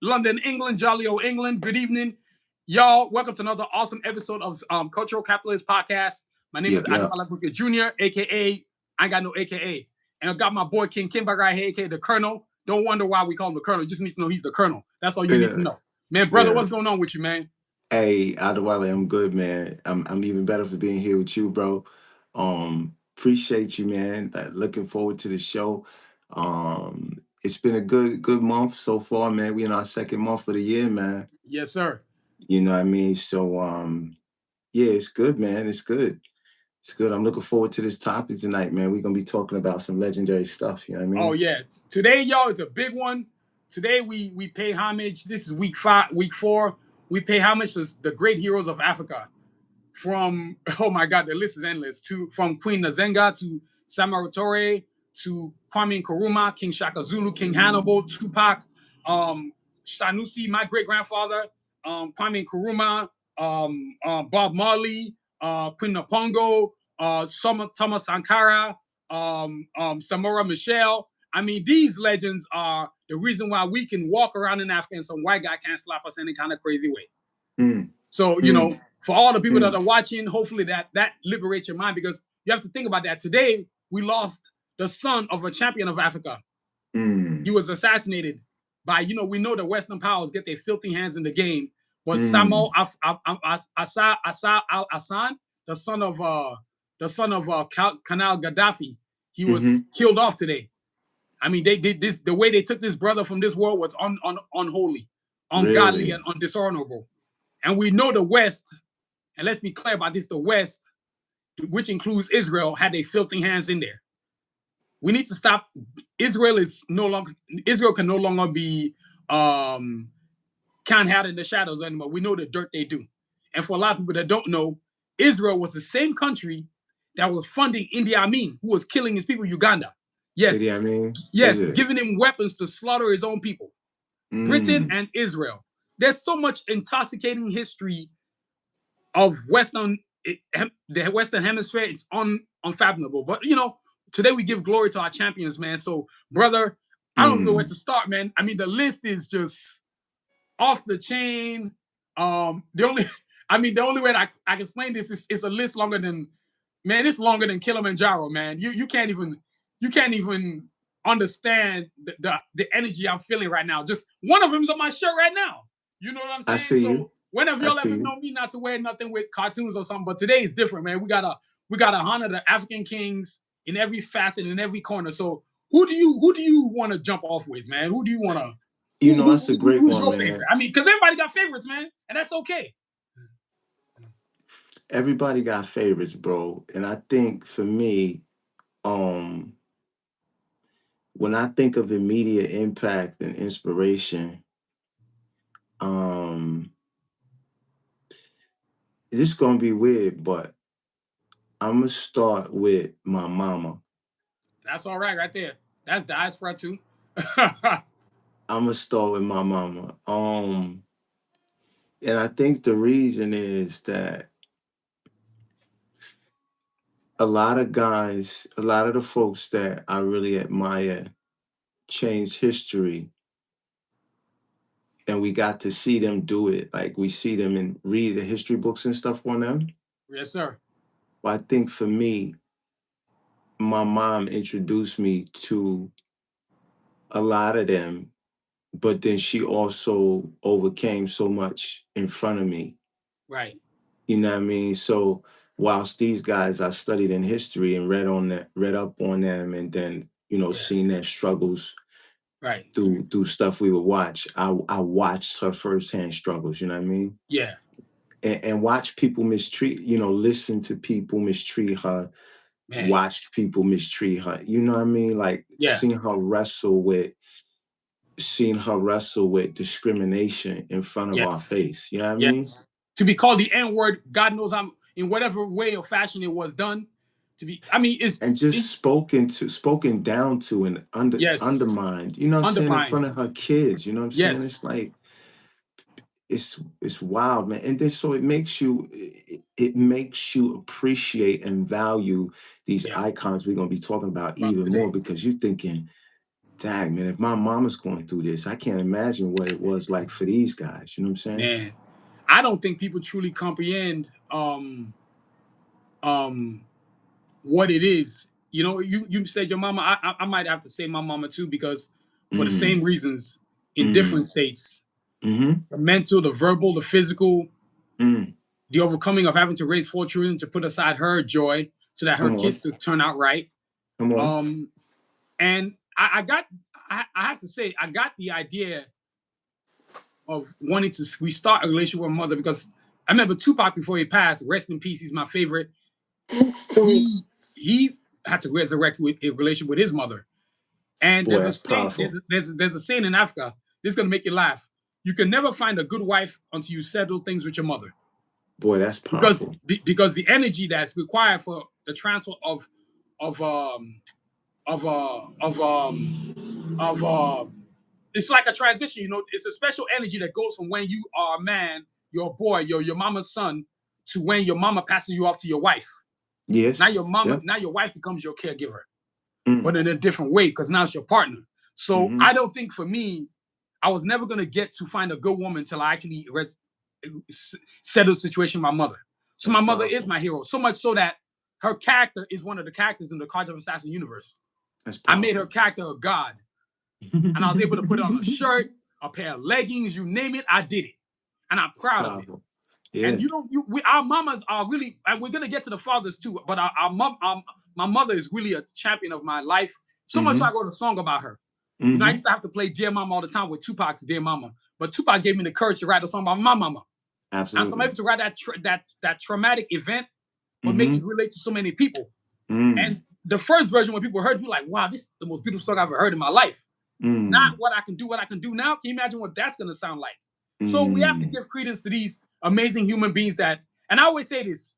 London, England, jolly old England. Good evening, y'all. Welcome to another awesome episode of Cultural Capitalist Podcast. My name is Yep, yep. Abubarka-Agboke Jr., aka I ain't got no AKA, and I got my boy King Kimberger right here, aka the Colonel. Don't wonder why we call him the Colonel. You just need to know he's the Colonel. That's all you need to know, man. Brother, what's going on with you, man? Hey, Adewale, I'm good, man. I'm even better for being here with you, bro. Appreciate you, man. Looking forward to the show. It's been a good month so far, man. We in our second month of the year, man. Yes, sir. You know what I mean? So yeah, it's good, man. It's good. It's good. I'm looking forward to this topic tonight, man. We're gonna be talking about some legendary stuff, you know what I mean? Oh yeah. Today, y'all, is a big one. Today we pay homage. This is week 4. We pay homage to the great heroes of Africa. From oh my God, the list is endless. From Queen Nzinga to Samora Toure to Kwame Nkurumah, King Shaka Zulu, King Hannibal, Tupac, Sanusi, my great grandfather, Kwame Nkurumah, Bob Marley, Queen Nipongo, Thomas Sankara, Samora Machel. I mean, these legends are the reason why we can walk around in Africa and some white guy can't slap us any kind of crazy way. So, you know, for all the people that are watching, hopefully that liberates your mind, because you have to think about that. Today, we lost the son of a champion of Africa. He was assassinated by, we know the Western powers get their filthy hands in the game, but Samuel Assad al-Hassan, the son of Kanal Gaddafi, he was killed off today. I mean, they did this. The way they took this brother from this world was unholy, ungodly, and undishonorable. And we know the West, and let's be clear about this, the West, which includes Israel, had their filthy hands in there. We need to stop. Israel can no longer be can't hide in the shadows anymore. We know the dirt they do. And for a lot of people that don't know, Israel was the same country that was funding Idi Amin, who was killing his people in Uganda. Yes. Idi Amin? Yes, giving him weapons to slaughter his own people. Britain and Israel. There's so much intoxicating history of the Western Hemisphere. It's unfathomable. But, today we give glory to our champions, man. So, brother, I don't know where to start, man. I mean, the list is just off the chain. The only way that I can explain this is a list longer than, man, it's longer than Kilimanjaro, man. You can't even understand the energy I'm feeling right now. Just one of them's on my shirt right now. You know what I'm saying? I see you. Whenever y'all ever know me not to wear nothing with cartoons or something, but today is different, man. We gotta honor the African kings in every facet, in every corner. So who do you want to jump off with, man? Who do you want to? That's a great one, your man. favorite? I mean, because everybody got favorites, man, and that's okay. Everybody got favorites, bro. And I think for me, when I think of immediate impact and inspiration, this is gonna be weird, but I'm gonna start with my mama. That's all right there. That's the ice fry too. I'm gonna start with my mama. And I think the reason is that a lot of the folks that I really admire changed history, and we got to see them do it. Like we see them and read the history books and stuff on them. Yes, sir. But I think for me, my mom introduced me to a lot of them, but then she also overcame so much in front of me. Right. You know what I mean? So whilst these guys I studied in history and read up on them, and then seeing their struggles right through stuff we would watch, I watched her firsthand struggles. You know what I mean? Yeah. And watch people mistreat. Listen to people mistreat her. Man. Watched people mistreat her. You know what I mean? Like seeing her wrestle with discrimination in front of our face. You know what I mean? To be called the N-word, God knows I'm in whatever way or fashion it was done. It's spoken down to and undermined. You know what I'm saying? In front of her kids. You know what I'm saying? It's like it's wild, man. And then so it makes you appreciate and value these icons we're gonna be talking about even more, because you're thinking, dang, man, if my mama's going through this, I can't imagine what it was like for these guys. You know what I'm saying? Man, I don't think people truly comprehend um what it is. You know, you said your mama. I might have to say my mama too, because for the Mm, same reasons in mm, different states, mm-hmm, the mental, the verbal, the physical, mm. the overcoming of having to raise 4 children to put aside her joy so that her Come kids on, to turn out right. come on. Um, and I have to say, I got the idea of wanting to restart a relationship with my mother because I remember Tupac before he passed. Rest in peace. He's my favorite. He had to resurrect with a relationship with his mother. And Boy, there's a that's saying, powerful. there's a saying in Africa. This is gonna make you laugh. You can never find a good wife until you settle things with your mother, Boy, that's because powerful. because the energy that's required for the transfer of um of of it's like a transition. You know, it's a special energy that goes from when you are a man, your boy, your mama's son, to when your mama passes you off to your wife. Yes. Yep. Now your wife becomes your caregiver, Mm, but in a different way because now it's your partner. So mm-hmm. I don't think for me, I was never gonna get to find a good woman until I actually settled the situation with my mother. So That's my mother is powerful. my hero, so much so that her character is one of the characters in the Cards of Assassin universe. That's I made her powerful. character a god, and I was able to put it on a shirt, a pair of leggings, you name it, I did it, and I'm It's proud of it. powerful. Yeah. And you don't, our mamas are really, and we're gonna get to the fathers too, but our mom, my mother is really a champion of my life. So much so I Mm-hmm. wrote a song about her. You know, I Mm-hmm. used to have to play Dear Mama all the time with Tupac's Dear Mama, but Tupac gave me the courage to write a song about my mama. And so I'm Absolutely. able to write that traumatic event, but make Mm-hmm. it relate to so many people. Mm. And the first version, when people heard me, like, wow, this is the most beautiful song I've ever heard in my life. Not Mm. what I can do now. Can you imagine what that's gonna sound like? So we have to Mm. give credence to these amazing human beings that, and I always say this,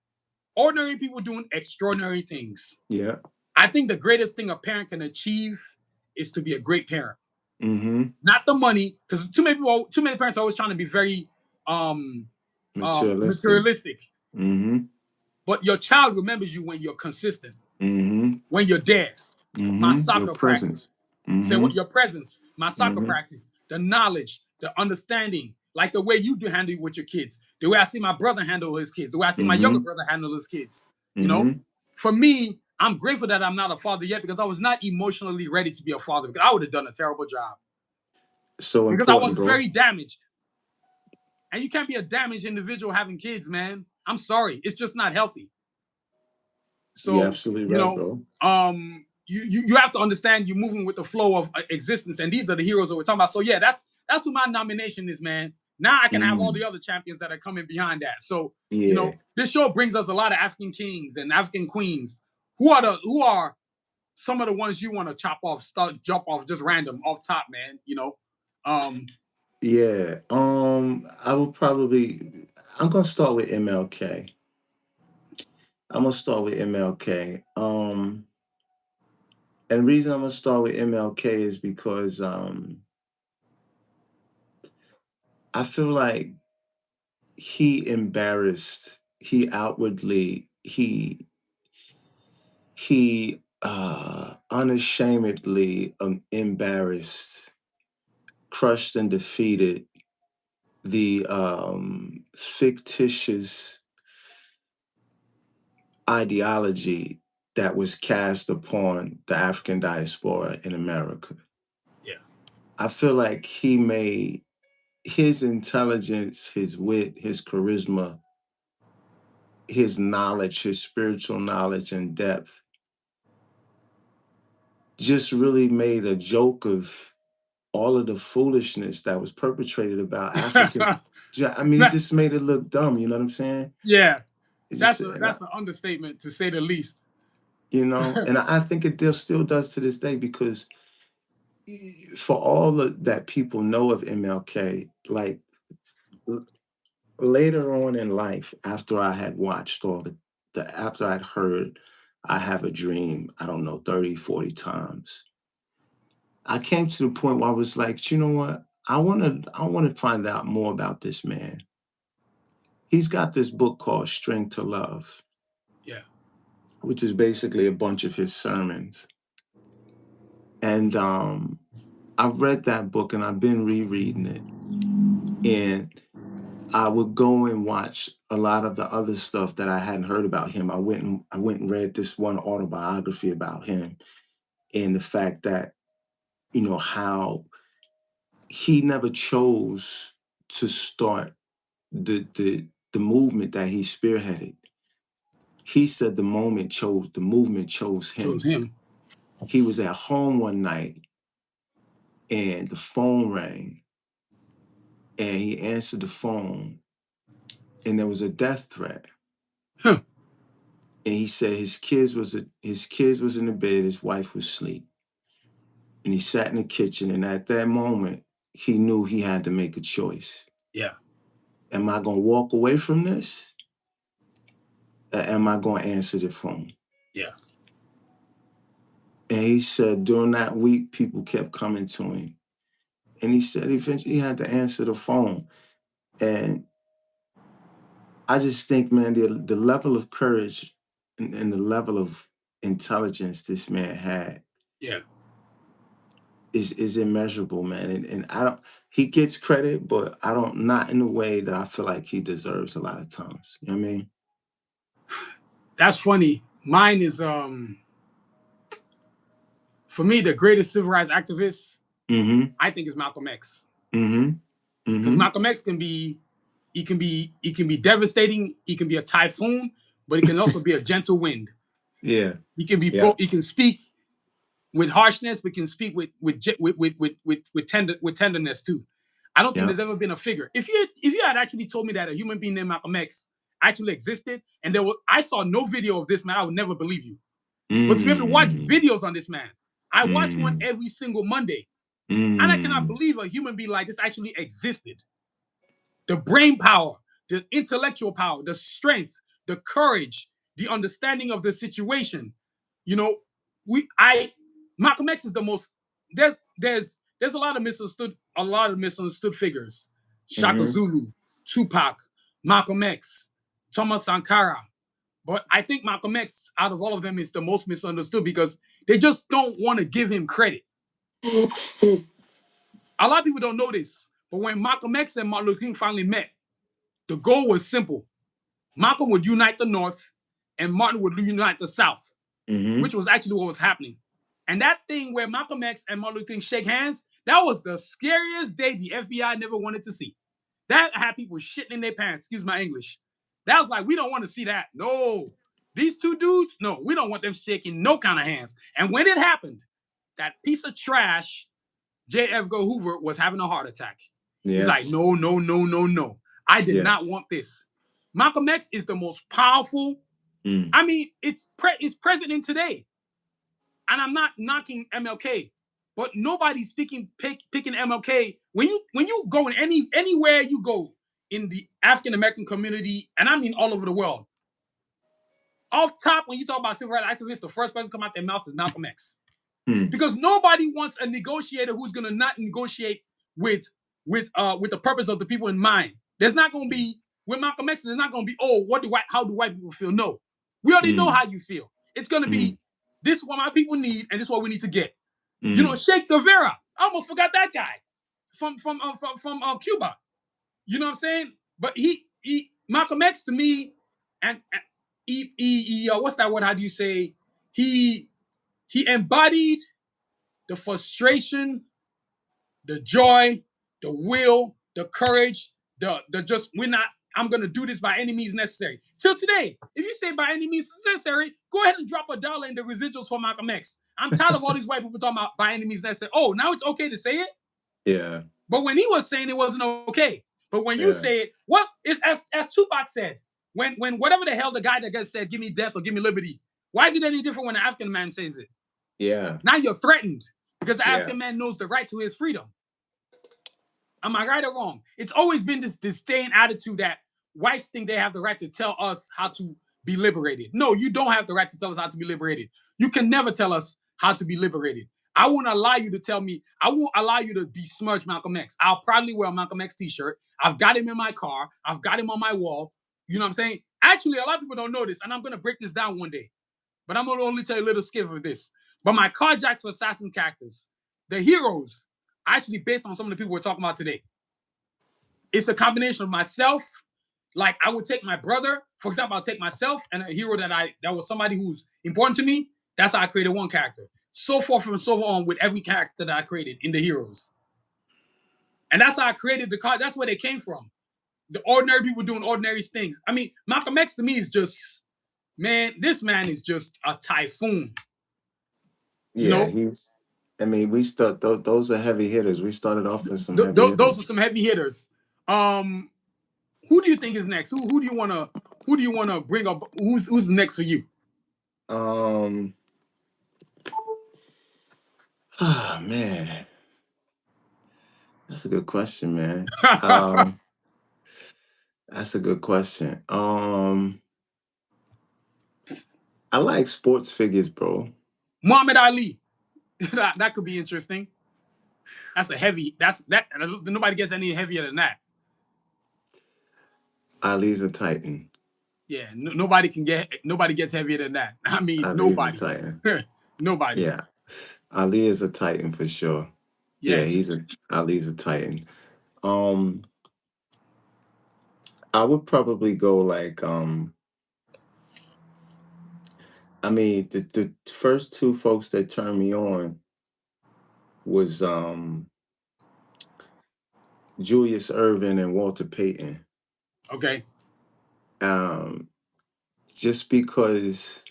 ordinary people doing extraordinary things. Yeah. I think the greatest thing a parent can achieve is to be a great parent. Mm-hmm. Not the money, because too many parents are always trying to be very um Materialistic. materialistic. Mm-hmm. But your child remembers you when you're consistent, Mm-hmm. when you're there. My Mm-hmm. Your soccer presence. practice. Say Mm-hmm. what your presence, my soccer Mm-hmm. practice, the knowledge, the understanding, like the way you do handle it with your kids, the way I see my brother handle his kids, the way I see my younger Mm-hmm. brother handle his kids. You know, Mm-hmm. for me, I'm grateful that I'm not a father yet because I was not emotionally ready to be a father because I would have done a terrible job So because I important, was bro. very damaged. And you can't be a damaged individual having kids, man. I'm sorry. It's just not healthy. You're So, absolutely right, bro. you have to understand you're moving with the flow of existence, and these are the heroes that we're talking about. So yeah, that's who my nomination is, man. Now I can have all Mm. the other champions that are coming behind that. So Yeah. this show brings us a lot of African kings and African queens. Who are some of the ones you want to jump off just random off top, man? Um, Yeah. I will probably I'm gonna start with MLK. I'm gonna start with MLK. And the reason I'm gonna start with MLK is because I feel like he outwardly he unashamedly embarrassed, crushed and defeated the fictitious ideology that was cast upon the African diaspora in America. yeah, I feel like he made his intelligence, his wit, his charisma, his knowledge, his spiritual knowledge and depth just really made a joke of all of the foolishness that was perpetrated about African. I mean, it just made it look dumb. You know what I'm saying? yeah. It's just, That's an understatement to say the least. and I think still does to this day because for all that people know of MLK, like l- later on in life, after I had watched all after I'd heard I Have a Dream, I don't know, 30, 40 times, I came to the point where I was like, you know what? I want to find out more about this man. He's got this book called Strength to Love, Yeah, which is basically a bunch of his sermons. And I've read that book and I've been rereading it. And I would go and watch a lot of the other stuff that I hadn't heard about him. I went and read this one autobiography about him and the fact that, how he never chose to start the movement that he spearheaded. He said the movement chose Chose him. him. He was at home one night and the phone rang and he answered the phone and there was a death threat. Huh. And he said his kids was in the bed, his wife was asleep. And he sat in the kitchen and at that moment he knew he had to make a choice. Yeah. Am I gonna walk away from this? Or am I gonna answer the phone? Yeah. And he said during that week, people kept coming to him. And he said eventually he had to answer the phone. And I just think, man, the level of courage and the level of intelligence this man had Yeah. is immeasurable, man. And I don't he gets credit, but I don't not in a way that I feel like he deserves a lot of times. You know what I mean? That's funny. Mine is for me the greatest civil rights activist. Mm-hmm. I think is Malcolm X. Mm-hmm. Because Mm-hmm. Malcolm X he can be devastating. He can be a typhoon, but he can also be a gentle wind. Yeah. He can be Yeah. both. He can speak with harshness, but can speak with tenderness too. I don't think Yeah. there's ever been a figure. If you had actually told me that a human being named Malcolm X actually existed, and I saw no video of this man, I would never believe you. But to be able to watch Mm. videos on this man, I watch one Mm. every single Monday, and I cannot Mm. believe a human being like this actually existed. The brain power, the intellectual power, the strength, the courage, the understanding of the situation. You know, we I Malcolm X is the most there's a lot of misunderstood figures. Shaka Mm-hmm. Zulu, Tupac, Malcolm X, Thomas Sankara. But I think Malcolm X, out of all of them, is the most misunderstood because they just don't want to give him credit. A lot of people don't know this, but when Malcolm X and Martin Luther King finally met, the goal was simple. Malcolm would unite the North, and Martin would unite the South, Mm-hmm. which was actually what was happening. And that thing where Malcolm X and Martin Luther King shake hands, that was the scariest day the FBI never wanted to see. That had people shitting in their pants, excuse my English. That was like, we don't want to see that. No. These two dudes, no, we don't want them shaking no kind of hands. And when it happened, that piece of trash, J. Edgar Hoover, was having a heart attack. He's Yeah. like, no, no, no, no, no. I did Yeah. not want this. Malcolm X is the most powerful. Mm. I mean, it's president today. And I'm not knocking MLK, but nobody's picking MLK. When you go in anywhere you go in the African American community, and I mean all over the world, off top, when you talk about civil rights activists, the first person to come out their mouth is Malcolm X. Mm. Because nobody wants a negotiator who's gonna not negotiate with the purpose of the people in mind. There's not gonna be with Malcolm X. There's not gonna be how do white people feel? No, we already know Mm. how you feel. It's gonna Mm. be this is what my people need, and this is what we need to get. Mm. Che Guevara. I almost forgot that guy from Cuba. You know what I'm saying? But he Malcolm X to me, and he what's that word? How do you say? He he embodied the frustration, the joy, the will, the courage, the just we're not. I'm gonna do this by any means necessary. Till today, if you say by any means necessary, go ahead and drop $1 in the residuals for Malcolm X. I'm tired of all these white people talking about by any means necessary. Oh, now it's okay to say it. Yeah. But when he was saying it wasn't okay. But when you Yeah. say it, what is as Tupac said, when whatever the hell the guy that said, give me death or give me liberty, why is it any different when the African man says it? Yeah. Now you're threatened because the Yeah. African man knows the right to his freedom. Am I right or wrong? It's always been this disdain attitude that whites think they have the right to tell us how to be liberated. No, you don't have the right to tell us how to be liberated. You can never tell us how to be liberated. I won't allow you to tell me, I won't allow you to besmirch Malcolm X. I'll proudly wear a Malcolm X t-shirt. I've got him in my car. I've got him on my wall. You know what I'm saying? Actually, a lot of people don't know this, and I'm going to break this down one day. But I'm going to only tell you a little skip of this. But my carjacks for Assassin's Cactus, the heroes actually based on some of the people we're talking about today. It's a combination of myself. Like I would take my brother, for example, I'll take myself and a hero that was somebody who's important to me. That's how I created one character. So forth and so on with every character that I created in the heroes. And that's how I created the card. That's where they came from. The ordinary people doing ordinary things. I mean, Malcolm X to me is just, man, this man is just a typhoon. You Yeah, know? he's. I mean, we start. Those are heavy hitters. We started off with some heavy Those are hitters. some heavy hitters. Who do you think is next? Who do you wanna bring up? Who's next for you? Um. Ah, man, that's a good question, man. That's a good question. I like sports figures, bro. Muhammad Ali. that could be interesting. That's a heavy. That nobody gets any heavier than that. Ali's a titan. Yeah, nobody gets heavier than that. I mean, Ali's a nobody. titan. Nobody. Yeah, Ali is a titan for sure. Yeah, Yes. Ali's a titan. Um, I would probably go like I mean the first two folks that turned me on was Julius Erving and Walter Payton. Okay. Um, just because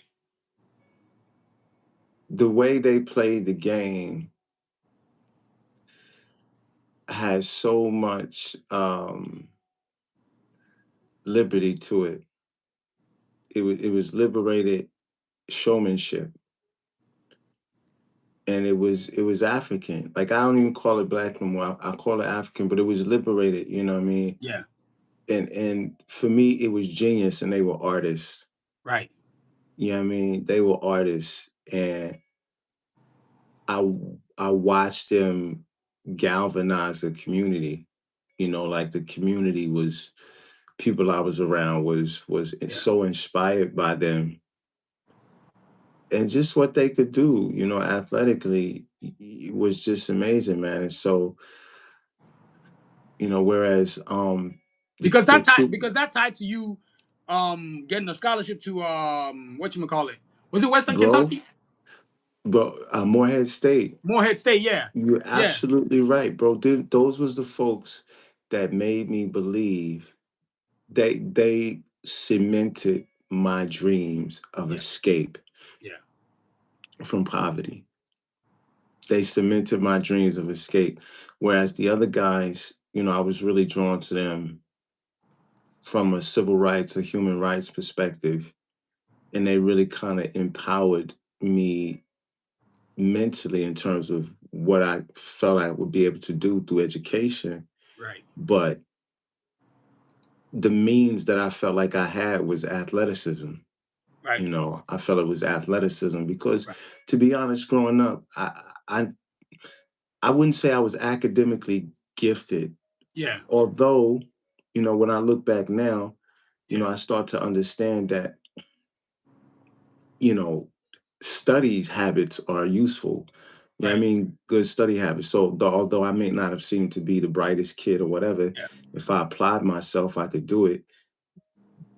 the way they played the game has so much liberty to it. It was liberated showmanship, and it was African. Like I don't even call it black no more. I call it African, but it was liberated. You know what I mean? Yeah. And for me, it was genius, and they were artists. Right. You know what I mean? They were artists, and I I watched them galvanize the community. Like the community was people I was around was Yeah. so inspired by them and just what they could do, athletically was just amazing, man. And so, whereas the two Because that tied to you getting a scholarship to what you call it. Was it Western bro, Kentucky? Morehead State. Morehead State, yeah. You're Yeah. absolutely right, bro. Those was the folks that made me believe they cemented my dreams of Yeah. escape Yeah. from poverty. They cemented my dreams of escape. Whereas the other guys, I was really drawn to them from a civil rights or human rights perspective. And they really kind of empowered me mentally in terms of what I felt I would be able to do through education. Right. But the means that I felt like I had was athleticism. Right. I felt it was athleticism because, Right. to be honest, growing up, I wouldn't say I was academically gifted, Yeah. although, when I look back now, Yeah. I start to understand that, you know, studies habits are useful. Yeah, I Right. mean, good study habits. So, although I may not have seemed to be the brightest kid or whatever, Yeah. if I applied myself, I could do it.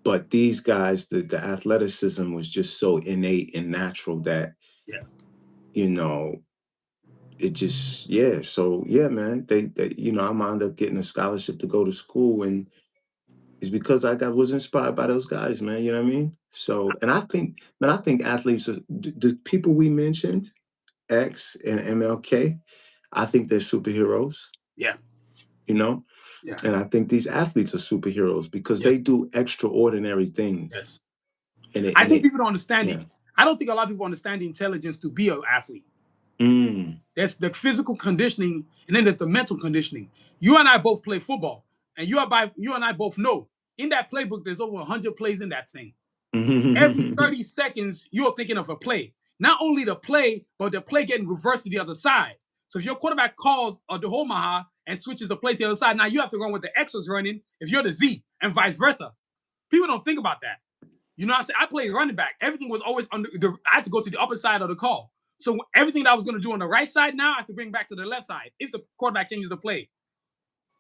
But these guys, the athleticism was just so innate and natural that, Yeah. you know, it just, yeah. So, yeah, man, I wound up getting a scholarship to go to school, and it's because was inspired by those guys, man. You know what I mean? So, and I think, man, I think athletes, the people we mentioned, X and MLK, I think they're superheroes, Yeah. you know? Yeah. And I think these athletes are superheroes because Yeah. they do extraordinary things. Yes. And I think people don't understand it. yeah. I don't think a lot of people understand the intelligence to be an athlete. Mm. There's the physical conditioning, and then there's the mental conditioning. You and I both play football, and you and I both know in that playbook there's over 100 plays in that thing. Every 30 seconds, you're thinking of a play. Not only the play, but the play getting reversed to the other side. So if your quarterback calls a Dohomaha and switches the play to the other side, now you have to run with the X was running if you're the Z, and vice versa. People don't think about that. You know what I'm saying? I played running back. Everything was always I had to go to the upper side of the call. So everything that I was going to do on the right side now, I have to bring back to the left side if the quarterback changes the play.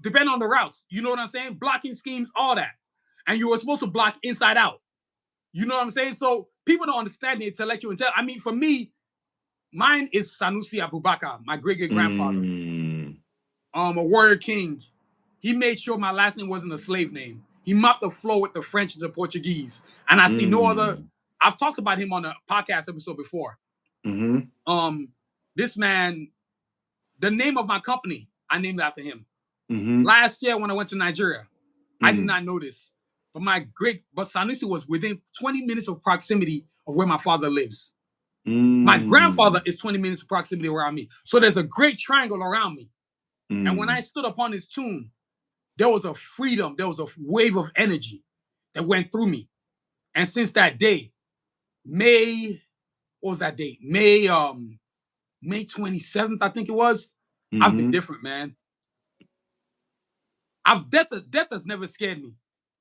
Depending on the routes. You know what I'm saying? Blocking schemes, all that. And you were supposed to block inside out. You know what I'm saying? So people don't understand the intellectual intelligence. I mean, for me, mine is Sanusi Abubakar, my great-great-grandfather. A warrior king. He made sure my last name wasn't a slave name. He mopped the floor with the French and the Portuguese. And I see no other. I've talked about him on a podcast episode before. This man, the name of my company, I named after him. Last year when I went to Nigeria, I did not know this. But Sanusi was within 20 minutes of proximity of where my father lives. My grandfather is 20 minutes of proximity around me. So there's a great triangle around me. And when I stood upon his tomb, there was a freedom, there was a wave of energy that went through me. And since that day, what was that date? May 27th, I think it was. I've been different, man. Death has never scared me.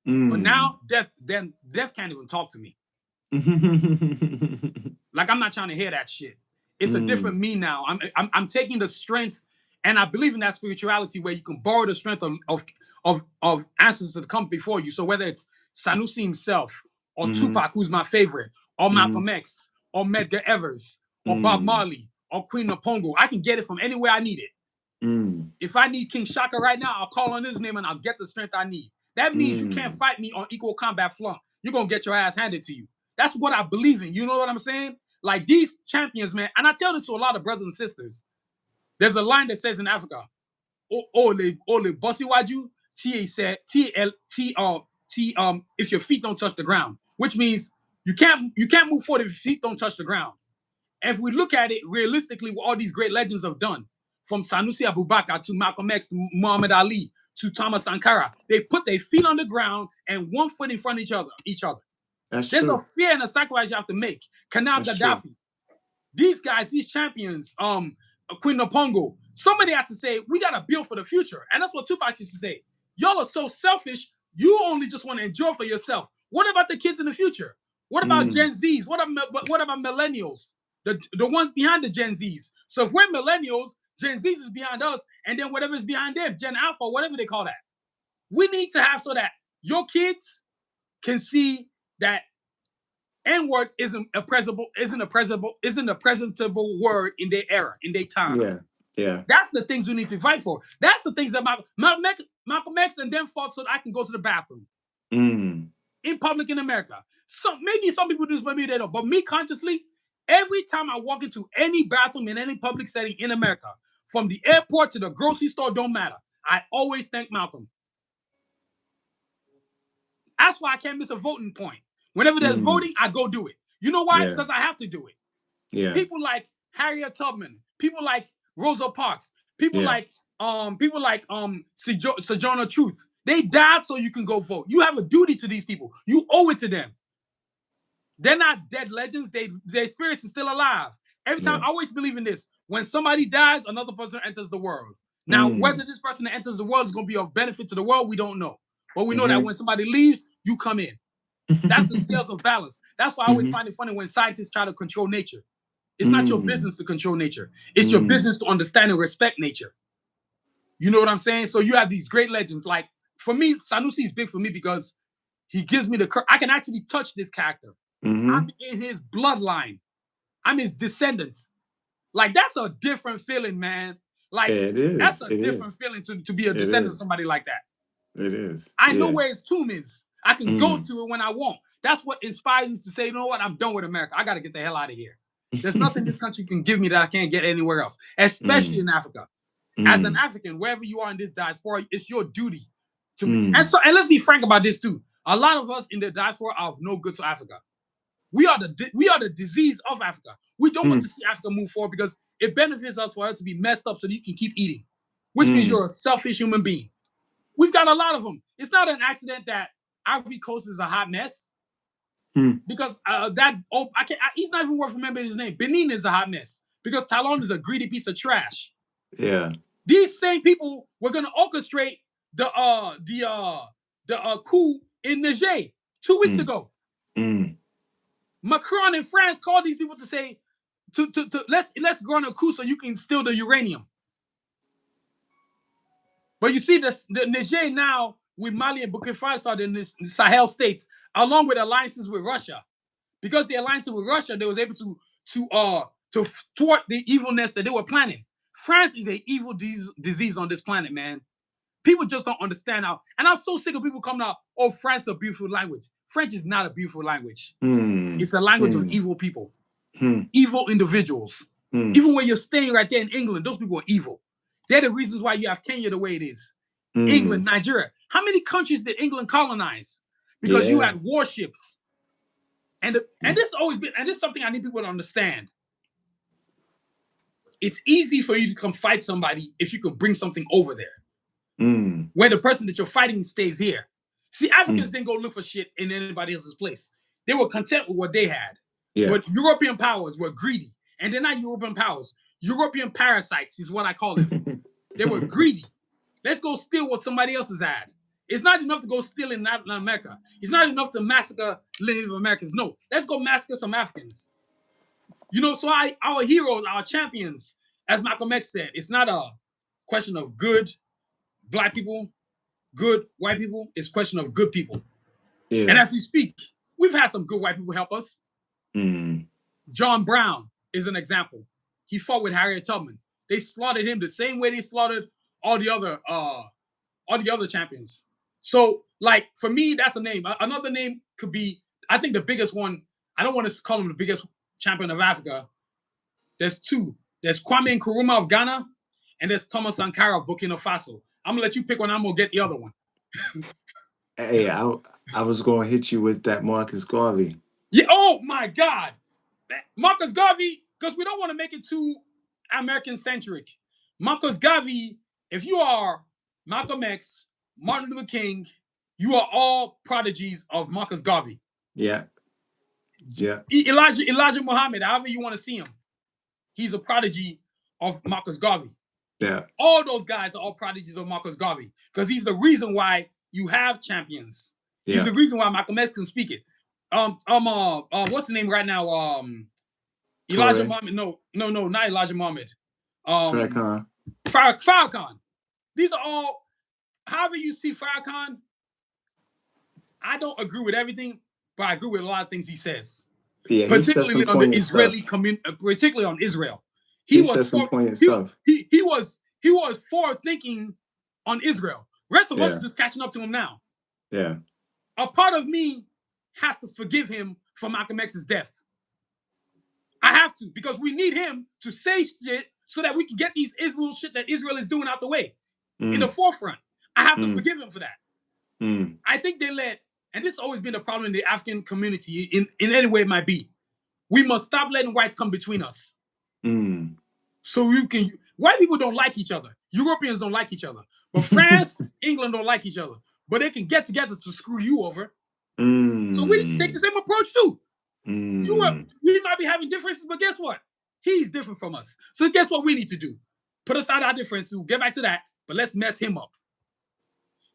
But now death can't even talk to me. Like, I'm not trying to hear that shit. It's a different me now. I'm taking the strength, and I believe in that spirituality where you can borrow the strength of ancestors that come before you. So whether it's Sanusi himself, or Tupac, who's my favorite, or Malcolm X, or Medgar Evers, or Bob Marley, or Queen Nipongo, I can get it from anywhere I need it. If I need King Shaka right now, I'll call on his name and I'll get the strength I need. That means you can't fight me on equal combat front. You're going to get your ass handed to you. That's what I believe in. You know what I'm saying? Like, these champions, man, and I tell this to a lot of brothers and sisters. There's a line that says in Africa, Ole bossy waju, if your feet don't touch the ground, which means you can't move forward if your feet don't touch the ground. And if we look at it realistically, what all these great legends have done, from Sanusi Abubakar to Malcolm X to Muhammad Ali to Thomas Sankara, they put their feet on the ground and one foot in front of each other. There's a fear and a sacrifice you have to make. Gaddafi. These guys, these champions, Queen Nipongo, somebody had to say, we got to build for the future. And that's what Tupac used to say. Y'all are so selfish, you only just want to enjoy for yourself. What about the kids in the future? What about Gen Zs? What about millennials? The ones behind the Gen Zs. So if we're millennials, Gen Zs is behind us, and then whatever is behind them, Gen Alpha, whatever they call that. We need to have so that your kids can see that N-word isn't a presentable word in their era, in their time. Yeah. That's the things we need to fight for. That's the things that Malcolm X and them fought so that I can go to the bathroom. In public in America. Maybe some people do this, maybe they don't. But me consciously, every time I walk into any bathroom in any public setting in America, from the airport to the grocery store, don't matter. I always thank Malcolm. That's why I can't miss a voting point. Whenever there's voting, I go do it. You know why? Because I have to do it. Yeah. People like Harriet Tubman, people like Rosa Parks, people like Sojourner Truth. They died so you can go vote. You have a duty to these people. You owe it to them. They're not dead legends. Their spirits are still alive. Every time, I always believe in this. When somebody dies, another person enters the world. Now, whether this person that enters the world is going to be of benefit to the world, we don't know. But we know that when somebody leaves, you come in. That's the scales of balance. That's why I always find it funny when scientists try to control nature. It's not your business to control nature. It's your business to understand and respect nature. You know what I'm saying? So you have these great legends. Like, for me, Sanusi is big for me because he gives me I can actually touch this character. I'm in his bloodline. I'm his descendants. Like, that's a different feeling, man. Like, it is. That's a different feeling to be a descendant of somebody like that. It is. I know where his tomb is. I can go to it when I want. That's what inspires me to say, you know what? I'm done with America. I got to get the hell out of here. There's nothing this country can give me that I can't get anywhere else, especially in Africa. As an African, wherever you are in this diaspora, it's your duty to. And let's be frank about this too. A lot of us in the diaspora are of no good to Africa. We are the disease of Africa. We don't want to see Africa move forward because it benefits us for her to be messed up so that you can keep eating, which means you're a selfish human being. We've got a lot of them. It's not an accident that Ivory Coast is a hot mess. Because he's not even worth remembering his name. Benin is a hot mess because Talon is a greedy piece of trash. Yeah. These same people were going to orchestrate the coup in Niger 2 weeks ago. Macron in France called these people to say, let's go on a coup so you can steal the uranium. But you see, the Niger now with Mali and Burkina Faso are the Sahel states, along with alliances with Russia. Because the alliances with Russia, they was able to thwart the evilness that they were planning. France is an evil disease on this planet, man. People just don't understand how. And I'm so sick of people coming out, oh, France is a beautiful language. French is not a beautiful language. It's a language of evil people, evil individuals. Even when you're staying right there in England, those people are evil. They're the reasons why you have Kenya the way it is. England, Nigeria. How many countries did England colonize? Because you had warships. And this has always been, and this is something I need people to understand. It's easy for you to come fight somebody if you can bring something over there. Where the person that you're fighting stays here. See, Africans didn't go look for shit in anybody else's place. They were content with what they had. But European powers were greedy. And they're not European powers. European parasites is what I call them. They were greedy. Let's go steal what somebody else has had. It's not enough to go steal in Latin America. It's not enough to massacre Native Americans. No, let's go massacre some Africans. You know, so our heroes, our champions, as Malcolm X said, it's not a question of good Black people, good white people. It's a question of good people. And as we speak, we've had some good white people help us. John Brown is an example. He fought with Harriet Tubman. They slaughtered him the same way they slaughtered all the other champions. So, like, for me, that's a name. Another name could be, I think the biggest one, I don't want to call him the biggest champion of Africa. There's two. There's Kwame Nkurumah of Ghana, and there's Thomas Sankara of Burkina Faso. I'm going to let you pick one. I'm going to get the other one. Hey, I was going to hit you with that Marcus Garvey. Yeah. Oh, my God. Marcus Garvey, because we don't want to make it too American-centric. Marcus Garvey, if you are Malcolm X, Martin Luther King, you are all prodigies of Marcus Garvey. Yeah. Elijah Muhammad, however you want to see him, he's a prodigy of Marcus Garvey. Yeah. All those guys are all prodigies of Marcus Garvey because he's the reason why you have champions. Yeah. He's the reason why Malcolm X can speak it. What's the name right now? Elijah Muhammad. No, not Elijah Muhammad. Farrakhan. These are all, however you see Farrakhan, I don't agree with everything, but I agree with a lot of things he says. Yeah, particularly on the Israeli community, particularly on Israel. He was forward thinking on Israel. Rest of us are just catching up to him now. Yeah. A part of me has to forgive him for Malcolm X's death. I have to, because we need him to say shit so that we can get these Israel shit that Israel is doing out the way in the forefront. I have to forgive him for that. I think they and this has always been a problem in the African community in any way it might be. We must stop letting whites come between us. So white people don't like each other. Europeans don't like each other. But France, England don't like each other. But they can get together to screw you over. So we need to take the same approach too. We might be having differences, but guess what? He's different from us. So guess what we need to do? Put aside our differences. We'll get back to that, but let's mess him up.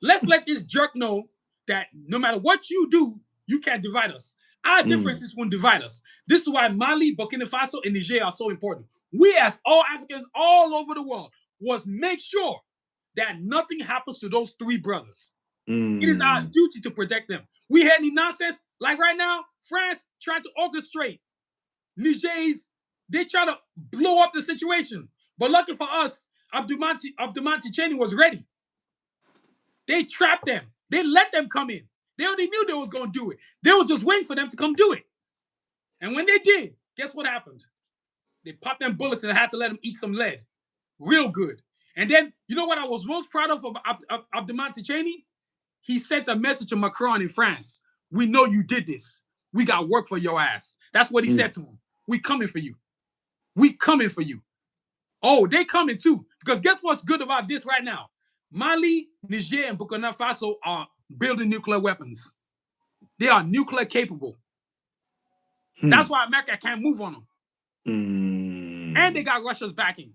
Let's let this jerk know that no matter what you do, you can't divide us. Our differences won't divide us. This is why Mali, Burkina Faso, and Niger are so important. We, as all Africans all over the world, must make sure that nothing happens to those three brothers. It is our duty to protect them. We had any nonsense, like right now, France tried to orchestrate Niger's, they try to blow up the situation. But lucky for us, Abdoumanti Cheni was ready. They trapped them. They let them come in. They already knew they was going to do it. They were just waiting for them to come do it. And when they did, guess what happened? They popped them bullets and I had to let them eat some lead. Real good. And then, you know what I was most proud of Abdoumanti Cheni? He sent a message to Macron in France. We know you did this. We got work for your ass. That's what he said to him. We coming for you. We coming for you. Oh, they coming too. Because guess what's good about this right now? Mali, Niger, and Burkina Faso are building nuclear weapons. They are nuclear capable. That's why America can't move on them. And they got Russia's backing.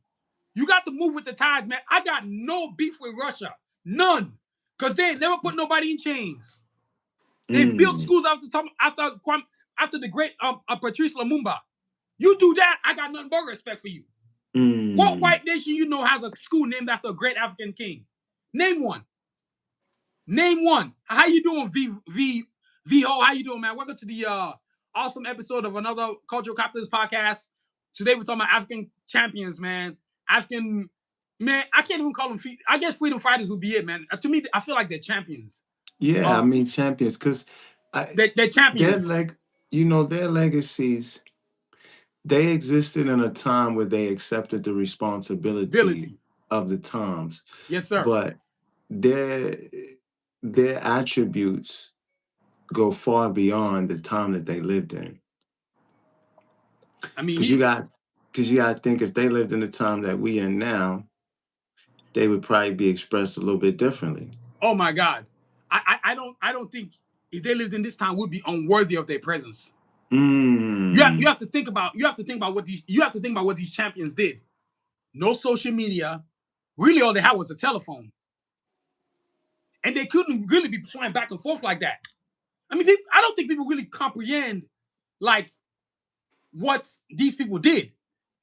You got to move with the tides, man. I got no beef with Russia. None. Because they never put nobody in chains. They built schools after the great Patrice Lumunba. You do that, I got nothing but respect for you. What Mm. white nation you know has a school named after a great African king? Name one. Name one. How you doing, V-Ho? How you doing, man? Welcome to the awesome episode of another Cultural Capitalist podcast. Today we're talking about African champions, man. African, man, I can't even call them, I guess freedom fighters would be it, man. To me, I feel like they're champions. Yeah, I mean champions, because they're champions. Their legacies, they existed in a time where they accepted the responsibility of the times. Yes, sir. But their attributes go far beyond the time that they lived in. I mean, because you got to think, if they lived in the time that we in now, they would probably be expressed a little bit differently. Oh my God, I don't think if they lived in this time, would be unworthy of their presence. Mm. You have to think about what these champions did. No social media. Really, all they had was a telephone, and they couldn't really be flying back and forth like that. I mean, I don't think people really comprehend like what these people did.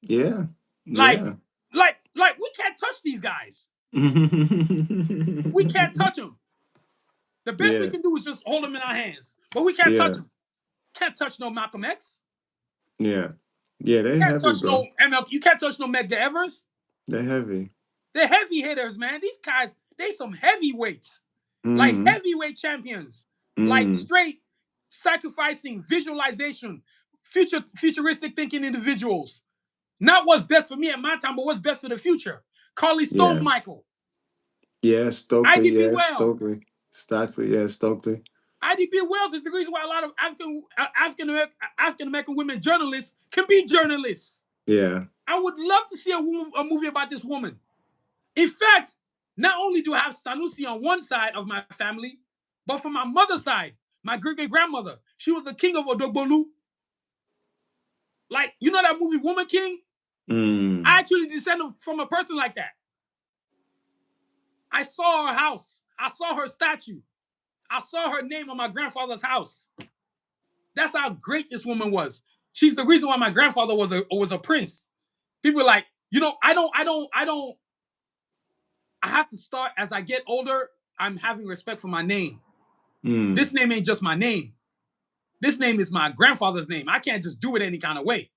Yeah. Like we can't touch these guys. We can't touch them. The best we can do is just hold them in our hands, but we can't touch them. Can't touch no Malcolm X. Yeah, they heavy, touch bro. No MLK. You can't touch no Medgar Evers. They're heavy. They're heavy hitters, man. These guys, they some heavyweights. Like heavyweight champions. Like straight sacrificing, visualization, futuristic thinking individuals. Not what's best for me at my time, but what's best for the future. Carly Stone Michael. Yeah, Stokely. IDP Wells. Stokely. IDP Wells is the reason why a lot of African American women journalists can be journalists. Yeah. I would love to see a movie about this woman. In fact, not only do I have Sanusi on one side of my family, but from my mother's side, my great-great-grandmother, she was the king of Odogbolu. Like, you know that movie Woman King? I actually descended from a person like that. I saw her house. I saw her statue. I saw her name on my grandfather's house. That's how great this woman was. She's the reason why my grandfather was a prince. People are like, I have to start as I get older. I'm having respect for my name. This name ain't just my name. This name is my grandfather's name. I can't just do it any kind of way.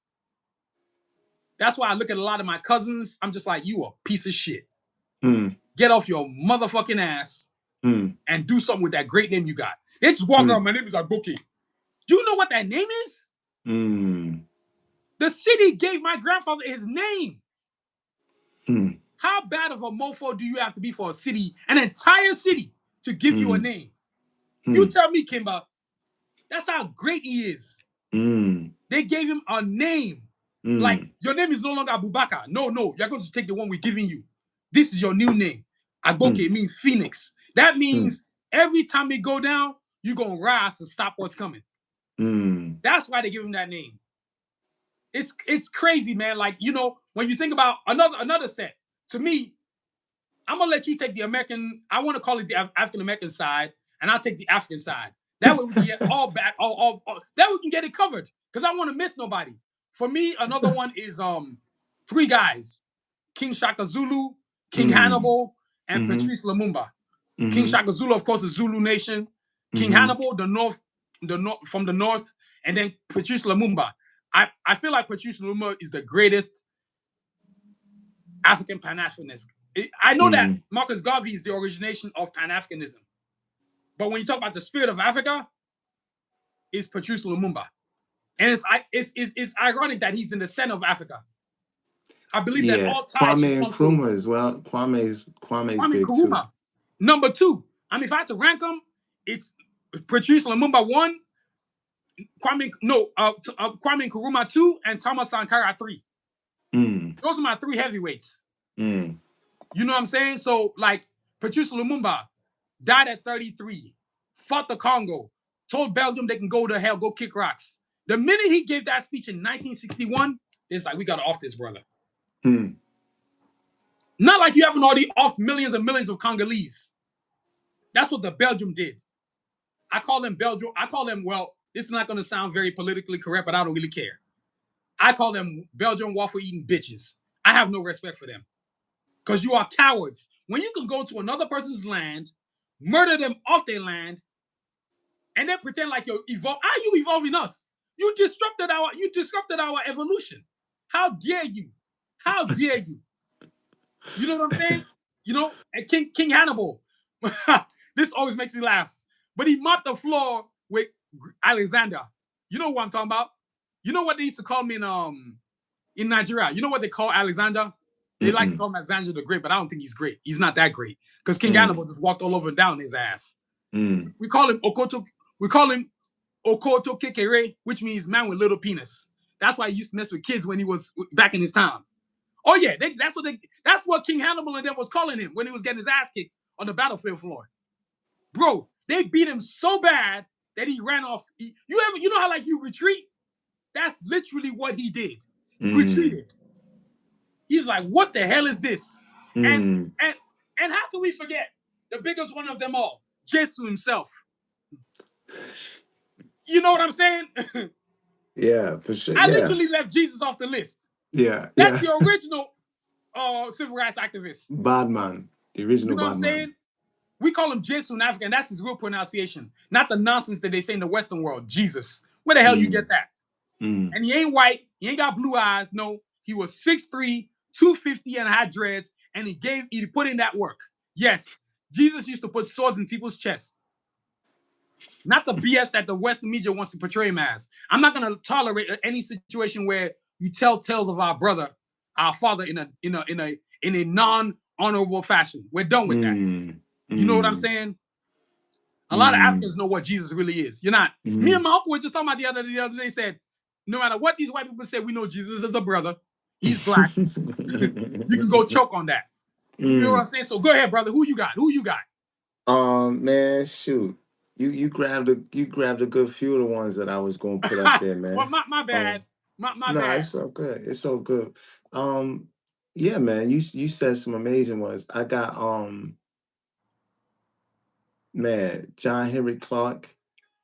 That's why I look at a lot of my cousins. I'm just like, you a piece of shit. Get off your motherfucking ass and do something with that great name you got. They just walk around, my name is Agboke. Do you know what that name is? The city gave my grandfather his name. How bad of a mofo do you have to be for a city, an entire city, to give you a name? You tell me, Kimba. That's how great he is. They gave him a name. Like, your name is no longer Abubakar. No, you're going to take the one we're giving you. This is your new name. Agboke means phoenix. That means every time we go down, you're going to rise to stop what's coming. That's why they give him that name. It's crazy, man. Like, when you think about another set, to me, I'm going to let you take the American, I want to call it the African-American side, and I'll take the African side. That way we can get all back, all that we can get it covered. Because I don't want to miss nobody. For me, another one is three guys. King Shaka Zulu, King Hanabal, and Patrice Lumunba. King Shaka Zulu, of course, is Zulu Nation. King Hanabal, from the north, and then Patrice Lumunba. I feel like Patrice Lumunba is the greatest African Pan-Africanist. I know that Marcus Garvey is the origination of Pan-Africanism. But when you talk about the spirit of Africa, it's Patrice Lumunba. And it's ironic that he's in the center of Africa. I believe that all ties Kwame and Nkurumah as well. Kwame's big Nkurumah. too. Number 2. I mean, if I had to rank them, it's Patrice Lumunba 1, Kwame Nkurumah 2, and Thomas Sankara 3. Those are my 3 heavyweights. You know what I'm saying? So, like, Patrice Lumunba died at 33, fought the Congo, told Belgium they can go to hell, go kick rocks. The minute he gave that speech in 1961, it's like, we got to off this brother. Not like you haven't already off millions and millions of Congolese. That's what the Belgium did. I call them Belgium. Well, this is not going to sound very politically correct, but I don't really care. I call them Belgian waffle eating bitches. I have no respect for them because you are cowards. When you can go to another person's land, murder them off their land, and then pretend like you're evolving. Are you evolving us? You disrupted our evolution. How dare you? How dare you? You know what I'm saying? You know, and King Hannibal. This always makes me laugh. But he mopped the floor with Alexander. You know what I'm talking about? You know what they used to call me in Nigeria? You know what they call Alexander? They like to call him Alexander the Great, but I don't think he's great. He's not that great. Because King Hannibal just walked all over and down his ass. We call him Okoto. We call him Okoto Kekere, which means man with little penis. That's why he used to mess with kids when he was back in his time. Oh yeah, that's what King Hannibal and them was calling him when he was getting his ass kicked on the battlefield floor. Bro, they beat him so bad that he ran off. You know how like you retreat? That's literally what he did. Retreated. He's like, what the hell is this? And how can we forget the biggest one of them all, Jesus himself? You know what I'm saying? Yeah, for sure. I literally left Jesus off the list. Yeah, That's the original civil rights activist. Bad man. The original You know what bad I'm man. saying? We call him Jesus in Africa, and that's his real pronunciation. Not the nonsense that they say in the Western world, Jesus. Where the hell you get that? And he ain't white. He ain't got blue eyes. No, he was 6'3", 250 and had dreads, and he put in that work. Yes, Jesus used to put swords in people's chests. Not the BS that the Western media wants to portray him as. I'm not going to tolerate any situation where you tell tales of our brother, our father, in a non-honorable fashion. We're done with that. You know what I'm saying? A lot of Africans know what Jesus really is. You're not. Me and my uncle were just talking about the other day. Said, no matter what these white people say, we know Jesus is a brother. He's black. You can go choke on that. You know what I'm saying? So go ahead, brother. Who you got? Man, shoot. You grabbed a good few of the ones that I was gonna put up there, man. Well, my bad. My bad. It's all good. It's all good. Yeah, man, you said some amazing ones. I got man, John Henry Clark.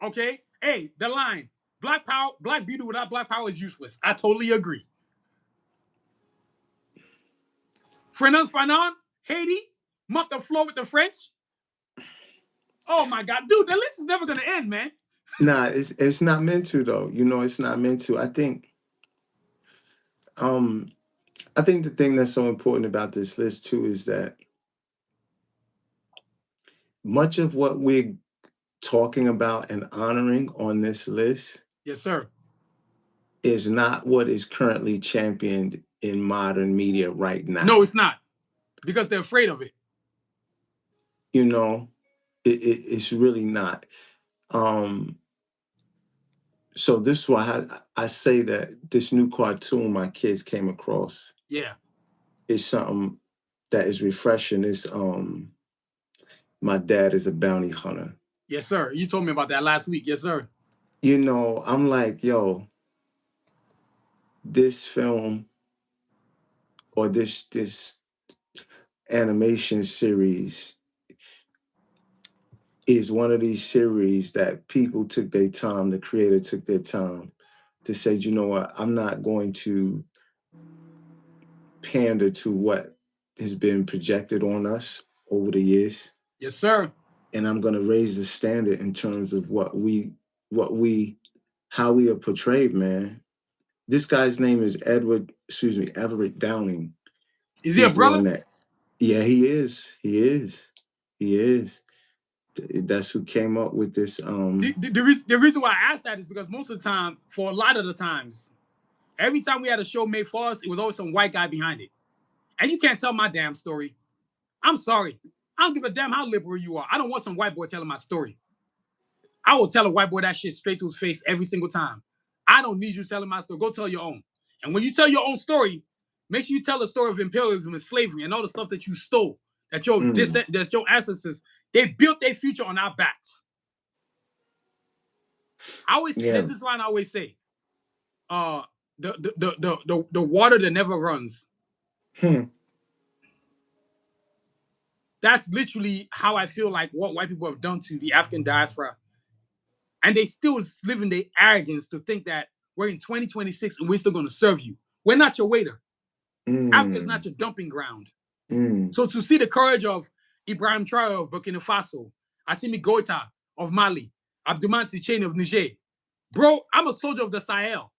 Okay. Hey, the line. Black power, black beauty without black power is useless. I totally agree. Frantz Fanon, Haiti, mop the floor with the French. Oh my God, dude, the list is never gonna end, man. Nah, it's not meant to though. You know, it's not meant to. I think the thing that's so important about this list too is that much of what we're talking about and honoring on this list Yes, sir. is not what is currently championed in modern media right now. No, it's not. Because they're afraid of it. You know, it's really not. So this is why I say that this new cartoon my kids came across is something that is refreshing. It's my dad is a bounty hunter. Yes, sir. You told me about that last week. Yes, sir. You know, I'm like, yo, this film or this animation series is one of these series that people took their time, the creator took their time to say, you know what, I'm not going to pander to what has been projected on us over the years. Yes, sir. And I'm going to raise the standard in terms of how we are portrayed, man. This guy's name is Everett Downing. Is he a brother? That. Yeah, he is. He is. He is. That's who came up with this. The reason why I asked that is because most of the time, for a lot of the times, every time we had a show made for us, it was always some white guy behind it. And you can't tell my damn story. I'm sorry. I don't give a damn how liberal you are. I don't want some white boy telling my story. I will tell a white boy that shit straight to his face every single time. I don't need you telling my story. Go tell your own. And when you tell your own story, make sure you tell the story of imperialism and slavery and all the stuff that you stole, that your ancestors, they built their future on our backs. There's this line I always say. The water that never runs. That's literally how I feel like what white people have done to the African diaspora. And they still live in their arrogance to think that we're in 2026 and we're still going to serve you. We're not your waiter. Africa is not your dumping ground. So to see the courage of Ibrahim Traoré of Burkina Faso, Assimi Goïta of Mali, Abdoumane Chain of Niger, bro, I'm a soldier of the Sahel.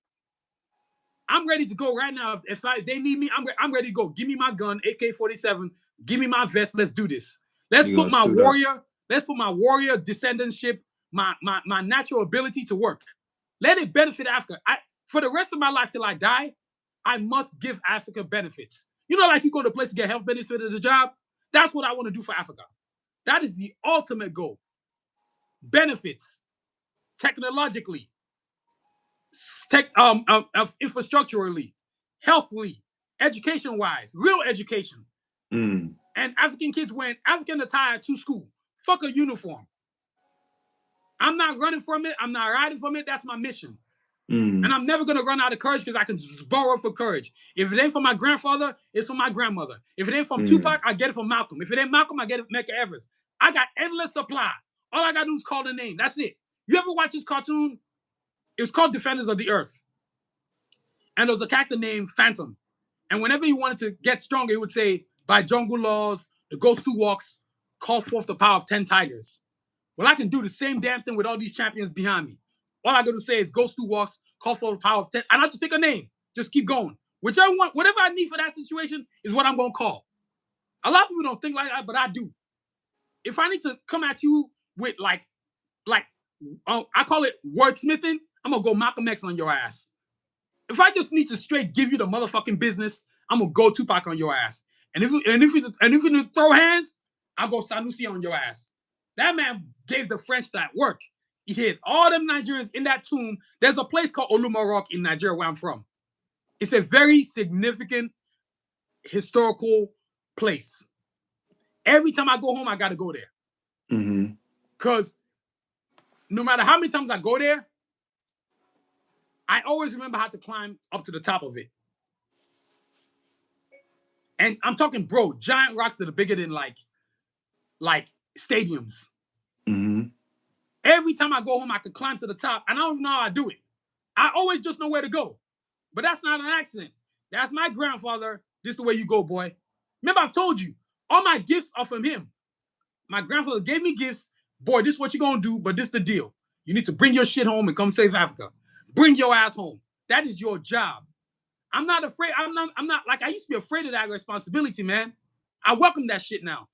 I'm ready to go right now. If they need me, I'm ready to go. Give me my gun, AK-47. Give me my vest. Let's do this. Let's put my warrior descendantship, my natural ability to work. Let it benefit Africa. For the rest of my life till I die, I must give Africa benefits. You know, like you go to a place to get health benefits at the job? That's what I want to do for Africa. That is the ultimate goal. Benefits, technologically, infrastructurally, healthily, education-wise, real education. And African kids wearing African attire to school. Fuck a uniform. I'm not running from it. I'm not riding from it. That's my mission. And I'm never going to run out of courage because I can just borrow for courage. If it ain't for my grandfather, it's for my grandmother. If it ain't from Tupac, I get it from Malcolm. If it ain't Malcolm, I get it from Medgar Evers. I got endless supply. All I got to do is call the name. That's it. You ever watch this cartoon? It was called Defenders of the Earth. And there was a character named Phantom. And whenever he wanted to get stronger, he would say, by jungle laws, the ghost who walks calls forth the power of 10 tigers. Well, I can do the same damn thing with all these champions behind me. All I got to say is ghost who walks, call for the power of 10. And I'll just pick a name. Just keep going. Whichever one, whatever I need for that situation is what I'm going to call. A lot of people don't think like that, but I do. If I need to come at you with I call it wordsmithing, I'm going to go Malcolm X on your ass. If I just need to straight give you the motherfucking business, I'm going to go Tupac on your ass. And if you need to throw hands, I'll go Sanusi on your ass. That man gave the French that work. He hit all them Nigerians in that tomb. There's a place called Olumarok in Nigeria where I'm from. It's a very significant historical place. Every time I go home, I got to go there. Because no matter how many times I go there, I always remember how to climb up to the top of it. And I'm talking, bro, giant rocks that are bigger than like stadiums. Every time I go home, I can climb to the top. And I don't know how I do it. I always just know where to go. But that's not an accident. That's my grandfather. This is the way you go, boy. Remember, I've told you, all my gifts are from him. My grandfather gave me gifts. Boy, this is what you're going to do, but this is the deal. You need to bring your shit home and come save Africa. Bring your ass home. That is your job. I'm not afraid. I'm not like I used to be afraid of that responsibility, man. I welcome that shit now.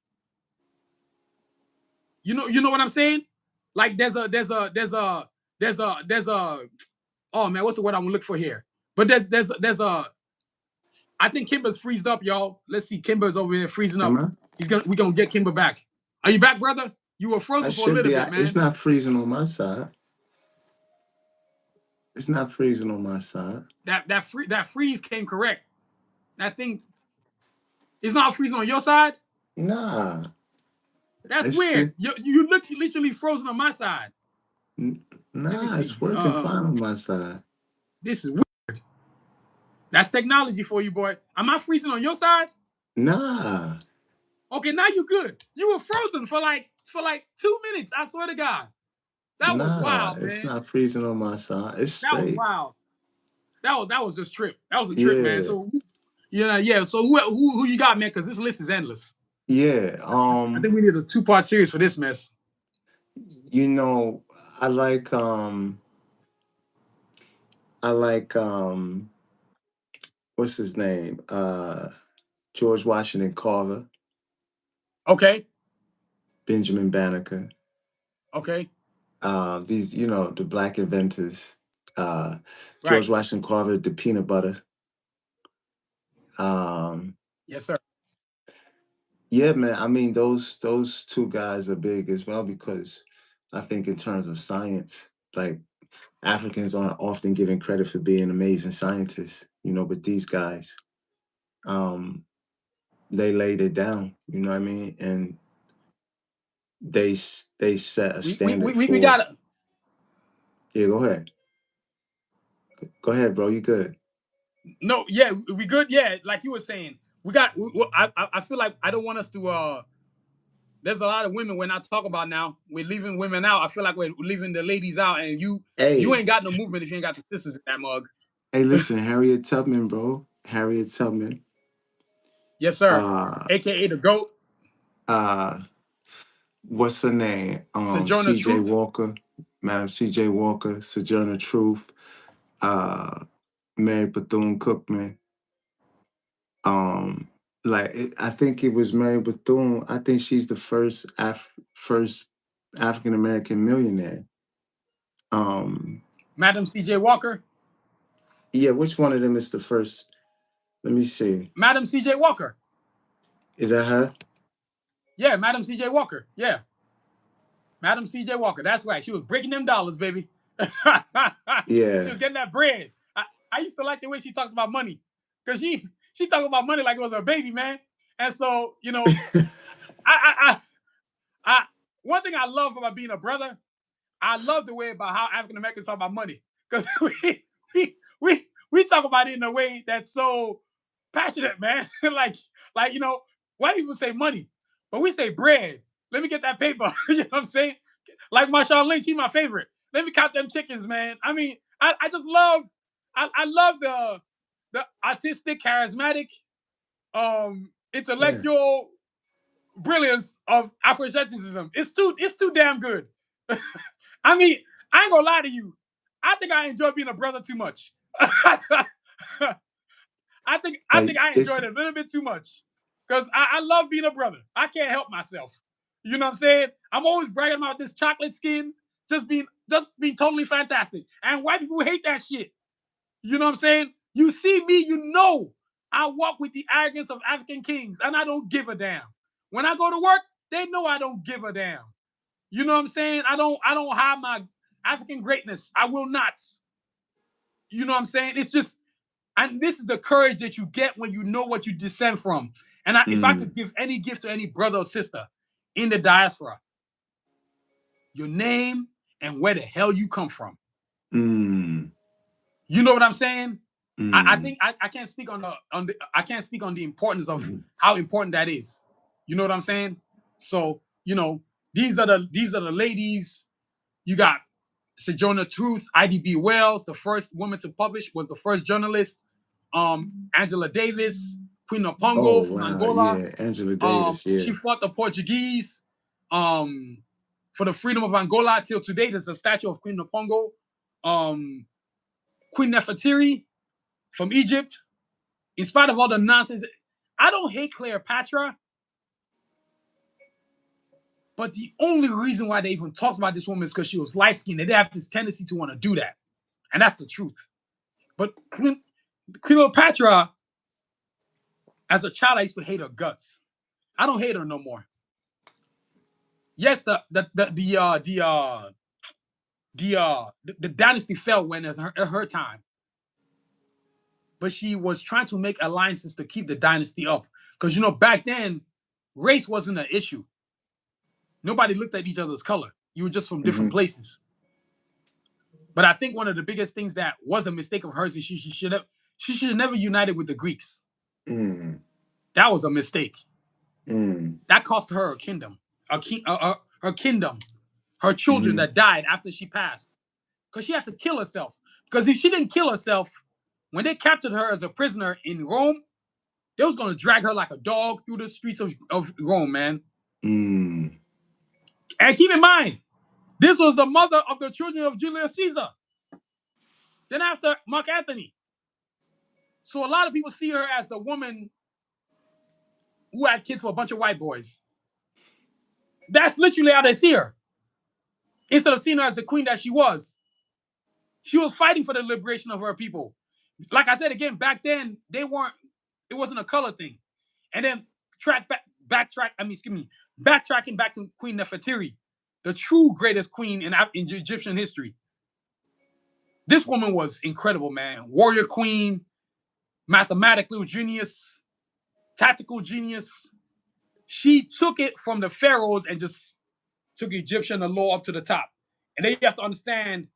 You know what I'm saying? Like there's a oh man, what's the word I'm gonna look for here? But there's a I think Kimber's freezed up, y'all. Let's see, Kimber's over here freezing up. We're gonna get Kimber back. Are you back, brother? You were frozen for a little bit, man. It's not freezing on my side. It's not freezing on my side. That freeze came correct. That thing is not freezing on your side? Nah. That's weird. You look literally frozen on my side. Nah, it's working fine on my side. This is weird. That's technology for you, boy. Am I freezing on your side? Nah. Okay, now you're good. You were frozen for like 2 minutes. I swear to God. That was wild, man. It's not freezing on my side. It's straight. That was wild. That was just trip. That was a trip, man. So So who you got, man? Because this list is endless. Yeah. I think we need a 2-part series for this mess. You know, I like what's his name? George Washington Carver. Okay. Benjamin Banneker. Okay. These, the black inventors. George Washington Carver, the peanut butter. Yes, sir. Yeah, man. I mean, those two guys are big as well because I think in terms of science, like Africans aren't often given credit for being amazing scientists, but these guys, they laid it down, you know what I mean? And they set a standard we got it. Yeah, go ahead. Go ahead, bro. You good? No, yeah, we good. Yeah, like you were saying, I feel like I don't want us to there's a lot of women we're not talking about now. We're leaving women out. I feel like we're leaving the ladies out, and you Hey, ain't got no movement if you ain't got the sisters in that mug. hey, listen, Harriet Tubman, bro. Harriet Tubman. Yes, sir. Uh, AKA the GOAT, uh, what's her name? Sojourner C.J. Truth. Walker, Madam C.J. Walker, Sojourner Truth, uh, Mary Bethune Cookman. Um, I think it was Mary Bethune. I think she's the first African American millionaire. Madam C.J. Walker. Yeah, which one of them is the first? Let me see. Madam C.J. Walker. Is that her? Yeah, Madam C.J. Walker. Yeah. Madam C.J. Walker. That's right. She was breaking them dollars, baby. She Yeah. was getting that bread. I used to like the way she talks about money. Because she talks about money like it was her baby, man. And so, I one thing I love about being a brother, I love the way about how African Americans talk about money. Because we talk about it in a way that's so passionate, man. like white people say money, but we say bread. Let me get that paper. You know what I'm saying? Like Marshawn Lynch, he's my favorite. Let me count them chickens, man. I mean, I just love I love the artistic, charismatic, Yeah. intellectual brilliance of Afrocentricism. It's too damn good. I mean, I ain't gonna lie to you. I think I enjoy being a brother too much. I think I It's enjoyed it a little bit too much. Because I love being a brother. I can't help myself. You know what I'm saying? I'm always bragging about this chocolate skin just being totally fantastic. And white people hate that shit. You know what I'm saying? You see me, you know I walk with the arrogance of African kings, and I don't give a damn. When I go to work, they know I don't give a damn. You know what I'm saying? I don't hide my African greatness. I will not. You know what I'm saying? It's just, and this is the courage that you get when you know what you descend from. And if I could give any gift to any brother or sister in the diaspora, your name and where the hell you come from. You know what I'm saying? I think I can't speak on the I can't speak on the importance of how important that is. You know what I'm saying? So these are the ladies. You got Sojourner Truth, IDB Wells, the first woman to publish, was the first journalist. Angela Davis, Queen Oh Nipongo from wow, Angola. yeah, Angela Davis, yeah. She fought the Portuguese for the freedom of Angola till today. There's a statue of Queen Nipongo. Queen Nefertiri from Egypt. In spite of all the nonsense, I don't hate Cleopatra, but the only reason why they even talked about this woman is because she was light skinned. They have this tendency to want to do that, and that's the truth. But Cleopatra, as a child, I used to hate her guts. I don't hate her no more. Yes, the dynasty fell when at her time, but she was trying to make alliances to keep the dynasty up. Because back then, race wasn't an issue. Nobody looked at each other's color. You were just from different places. But I think one of the biggest things that was a mistake of hers is she should have never united with the Greeks. That was a mistake. That cost her a kingdom, her kingdom, her children that died after she passed, because she had to kill herself. Because if she didn't kill herself, when they captured her as a prisoner in Rome, they was gonna drag her like a dog through the streets of Rome, man. And keep in mind, this was the mother of the children of Julius Caesar. Then after Mark Antony. So a lot of people see her as the woman who had kids for a bunch of white boys. That's literally how they see her. Instead of seeing her as the queen that she was fighting for the liberation of her people. Like I said again, back then it wasn't a color thing. And then backtracking back to Queen Nefertiri, the true greatest queen in Egyptian history. This woman was incredible, man. Warrior queen, mathematical genius, tactical genius. She took it from the pharaohs and just took Egyptian law up to the top. And then you have to understand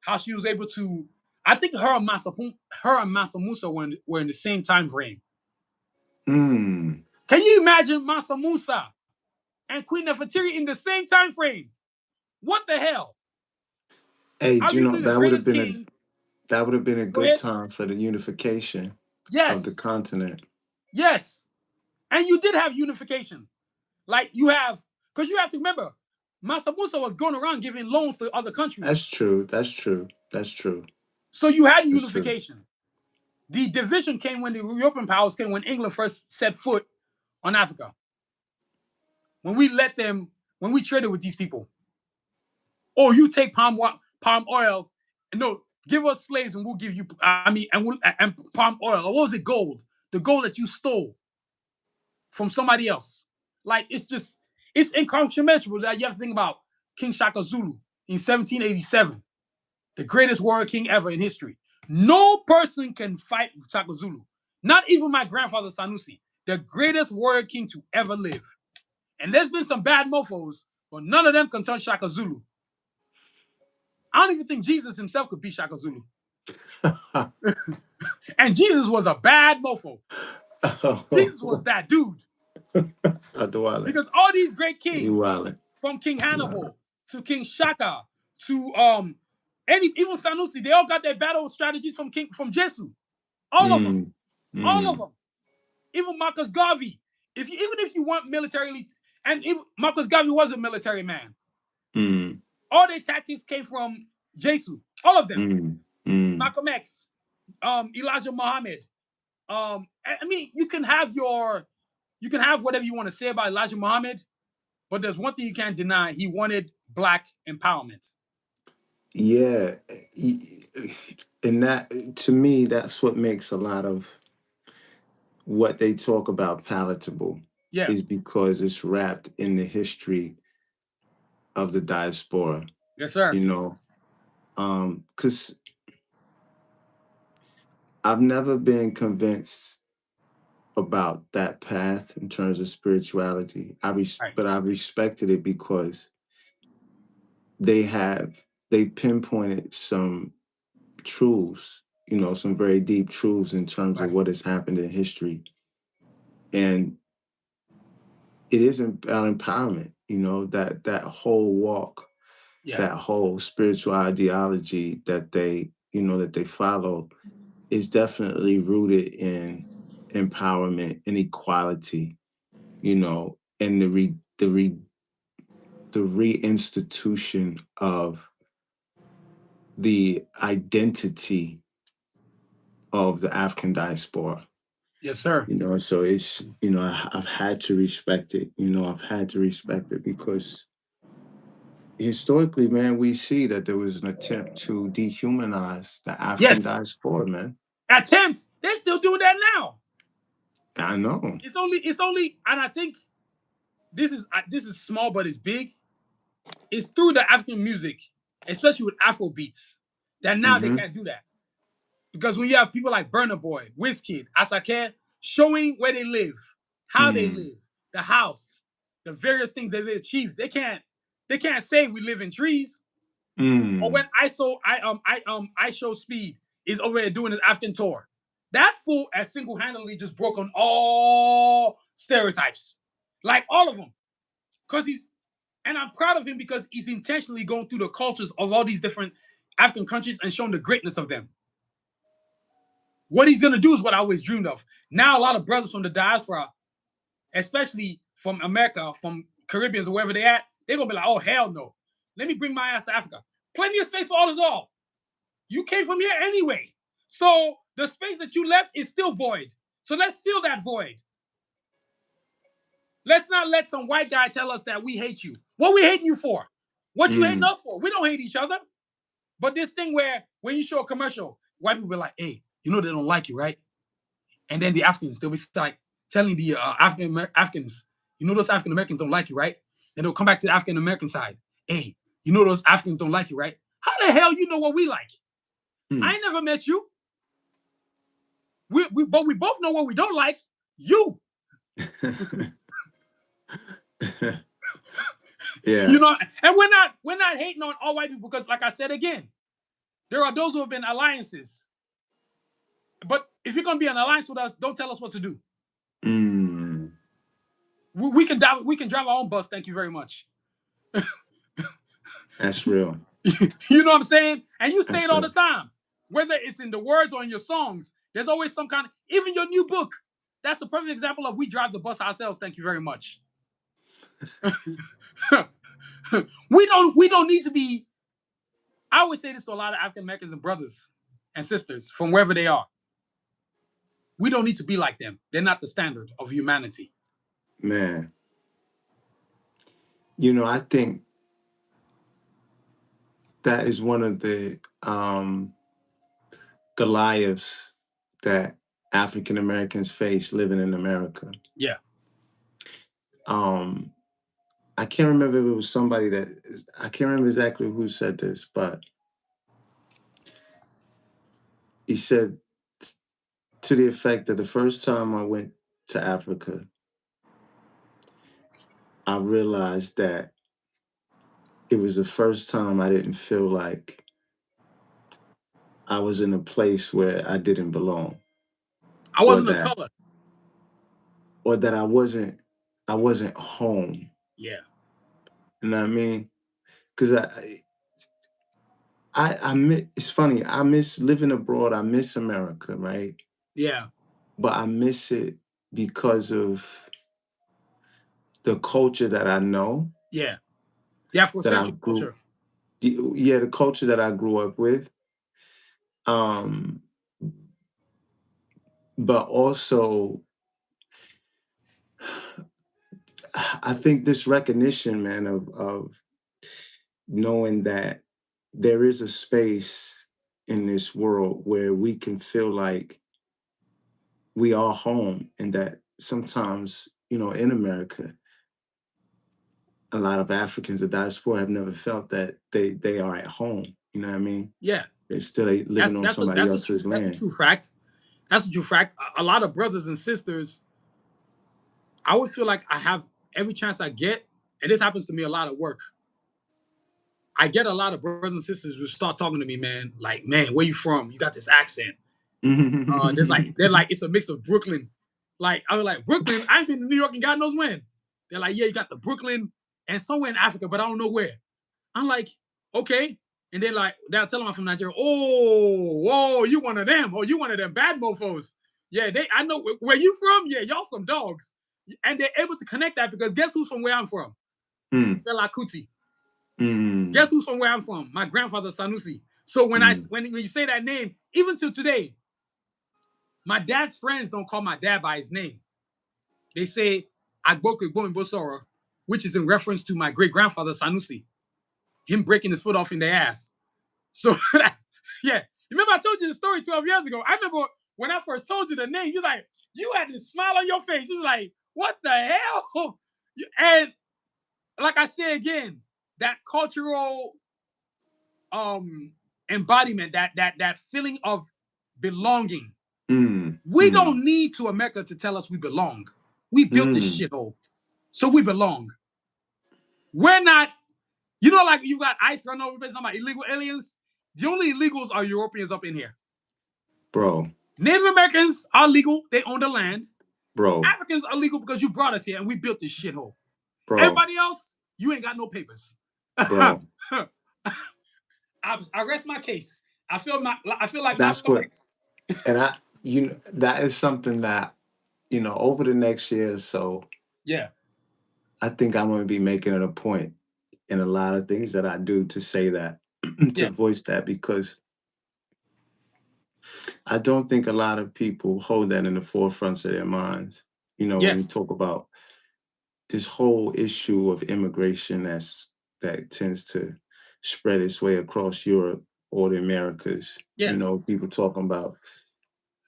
how she was able to. I think her and Mansa Musa were in the same time frame. Can you imagine Mansa Musa and Queen Nefertiti in the same time frame. What the hell? Hey, you know Arguably the greatest king. that would have been a Go good ahead. time for the unification of the Yes, continent. yes. And you did have unification. Like you have, because you have to remember, Mansa Musa was going around giving loans to other countries. That's true. That's true. That's true. So you had That's true. unification. The division came when the European powers came, when England first set foot on Africa. When we let them, when we traded with these people. Oh, you take palm oil, and no, give us slaves and we'll give you, and palm oil. Or what was it, gold? The gold that you stole from somebody else. Like, it's incomprehensible that you have to think about King Shaka Zulu in 1787, the greatest warrior king ever in history. No person can fight Shaka Zulu. Not even my grandfather Sanusi, the greatest warrior king to ever live. And there's been some bad mofos, but none of them can touch Shaka Zulu. I don't even think Jesus himself could beat Shaka Zulu. And Jesus was a bad mofo. Jesus was that dude. Because all these great You kings, wildin'. from King You wildin'. Hannibal to King Shaka to even Sanusi, they all got their battle strategies from Jesu. All of them. Mm, All of mm, them. Even Marcus Garvey. Even if you weren't militarily, and even Marcus Garvey was a military man. mm, All their tactics came from Jesu. All of them. mm. Malcolm X, Elijah Muhammad. I mean, you can have whatever you want to say about Elijah Muhammad, but there's one thing you can't deny: he wanted black empowerment. Yeah. And that, to me, that's what makes a lot of what they talk about palatable, Yeah. is because it's wrapped in the history of the diaspora, Yes, sir. you know. Because I've never been convinced about that path in terms of spirituality. Right. But I respected it because they pinpointed some truths, some very deep truths in terms of Right. what has happened in history. And it is about empowerment, that whole walk, Yeah. that whole spiritual ideology that they follow is definitely rooted in empowerment and equality, and the reinstitution of the identity of the African diaspora. Yes, sir. So it's, I've had to respect it. I've had to respect it because historically, man, we see that there was an attempt to dehumanize the African Yes. diaspora, man. Attempt. They're still doing that now. I know. It's only, and I think this is small, but it's big. It's through the African music, especially with Afro beats, that now they Mm-hmm. can't do that. Because when you have people like Burna Boy, Wizkid, Asake, showing where they live, how they Mm. live, the house, the various things that they achieved, they can't say we live in trees. Or when Mm. I show speed is over there doing his African tour. That fool has single-handedly just broken all stereotypes. Like all of them. And I'm proud of him because he's intentionally going through the cultures of all these different African countries and showing the greatness of them. What he's gonna do is what I always dreamed of. Now a lot of brothers from the diaspora, especially from America, from Caribbeans or wherever they at, they're gonna be like, oh hell no. Let me bring my ass to Africa. Plenty of space for all is all. You came from here anyway. So the space that you left is still void. So let's fill that void. Let's not let some white guy tell us that we hate you. What we hating you for? What you hating Mm. us for? We don't hate each other. But this thing where when you show a commercial, white people be like, hey, they don't like you, right? And then the Africans, they'll be like telling the Africans, those African Americans don't like you, right? And they'll come back to the African American side. Hey, those Africans don't like you, right? How the hell you know what we like? I ain't never met you. But we both know what we don't like. You. Yeah. And we're not hating on all white people because, like I said again, there are those who have been alliances. But if you're gonna be an alliance with us, don't tell us what to do. Mm. We can drive our own bus. Thank you very much. That's real. You know what I'm saying? And you say That's it all the real. time, whether it's in the words or in your songs. There's always some kind of, even your new book. That's a perfect example of we drive the bus ourselves. Thank you very much. We don't need to be. I always say this to a lot of African Americans and brothers and sisters from wherever they are. We don't need to be like them. They're not the standard of humanity. Man. I think that is one of the Goliaths that African Americans face living in America. Yeah. I can't remember if it was somebody I can't remember exactly who said this, but he said to the effect that the first time I went to Africa, I realized that it was the first time I didn't feel like I was in a place where I didn't belong. I wasn't a color. Or that I wasn't home. Yeah. You know what I mean? Because I miss, it's funny, I miss living abroad, I miss America, right? Yeah. But I miss it because of the culture that I know. Yeah. The Afrocentric culture. The culture that I grew up with. But also, I think this recognition, man, of knowing that there is a space in this world where we can feel like we are home, and that sometimes, in America, a lot of Africans of diaspora have never felt that they are at home. You know what I mean? Yeah. They're still living on somebody else's land. That's a true fact. That's a true fact. A lot of brothers and sisters, I always feel like I have every chance I get, and this happens to me a lot at work. I get a lot of brothers and sisters who start talking to me, man. Like, man, where you from? You got this accent. They're like, it's a mix of Brooklyn. Like, I was like, Brooklyn? I ain't been to New York and God knows when. They're like, yeah, you got the Brooklyn and somewhere in Africa, but I don't know where. I'm like, okay. And they're like, they'll tell them I'm from Nigeria. Oh, whoa, you one of them. Oh, you one of them bad mofos. Yeah, I know where you from. Yeah, y'all some dogs. And they're able to connect that because guess who's from where I'm from? Fela Kuti. Guess who's from where I'm from? My grandfather Sanusi. So when you say that name, even till today, my dad's friends don't call my dad by his name. They say Agboke-Agboke, which is in reference to my great grandfather Sanusi, him breaking his foot off in their ass. So yeah, remember I told you the story 12 years ago. I remember when I first told you the name, you had this smile on your face. You was like, what the hell? And like I say again, that cultural embodiment, that feeling of belonging. We don't need to America to tell us we belong. We built this shithole, so we belong. We're not, like you got ICE running over talking about illegal aliens. The only illegals are Europeans up in here. Bro. Native Americans are legal. They own the land. Bro. Africans are legal because you brought us here and we built this shithole. Bro. Everybody else, you ain't got no papers. Bro. I rest my case. I feel like that's what, and that is something that, over the next year or so. Yeah. I think I'm going to be making it a point in a lot of things that I do to say that, to voice that, because I don't think a lot of people hold that in the forefronts of their minds. When you talk about this whole issue of immigration that tends to spread its way across Europe or the Americas. People talking about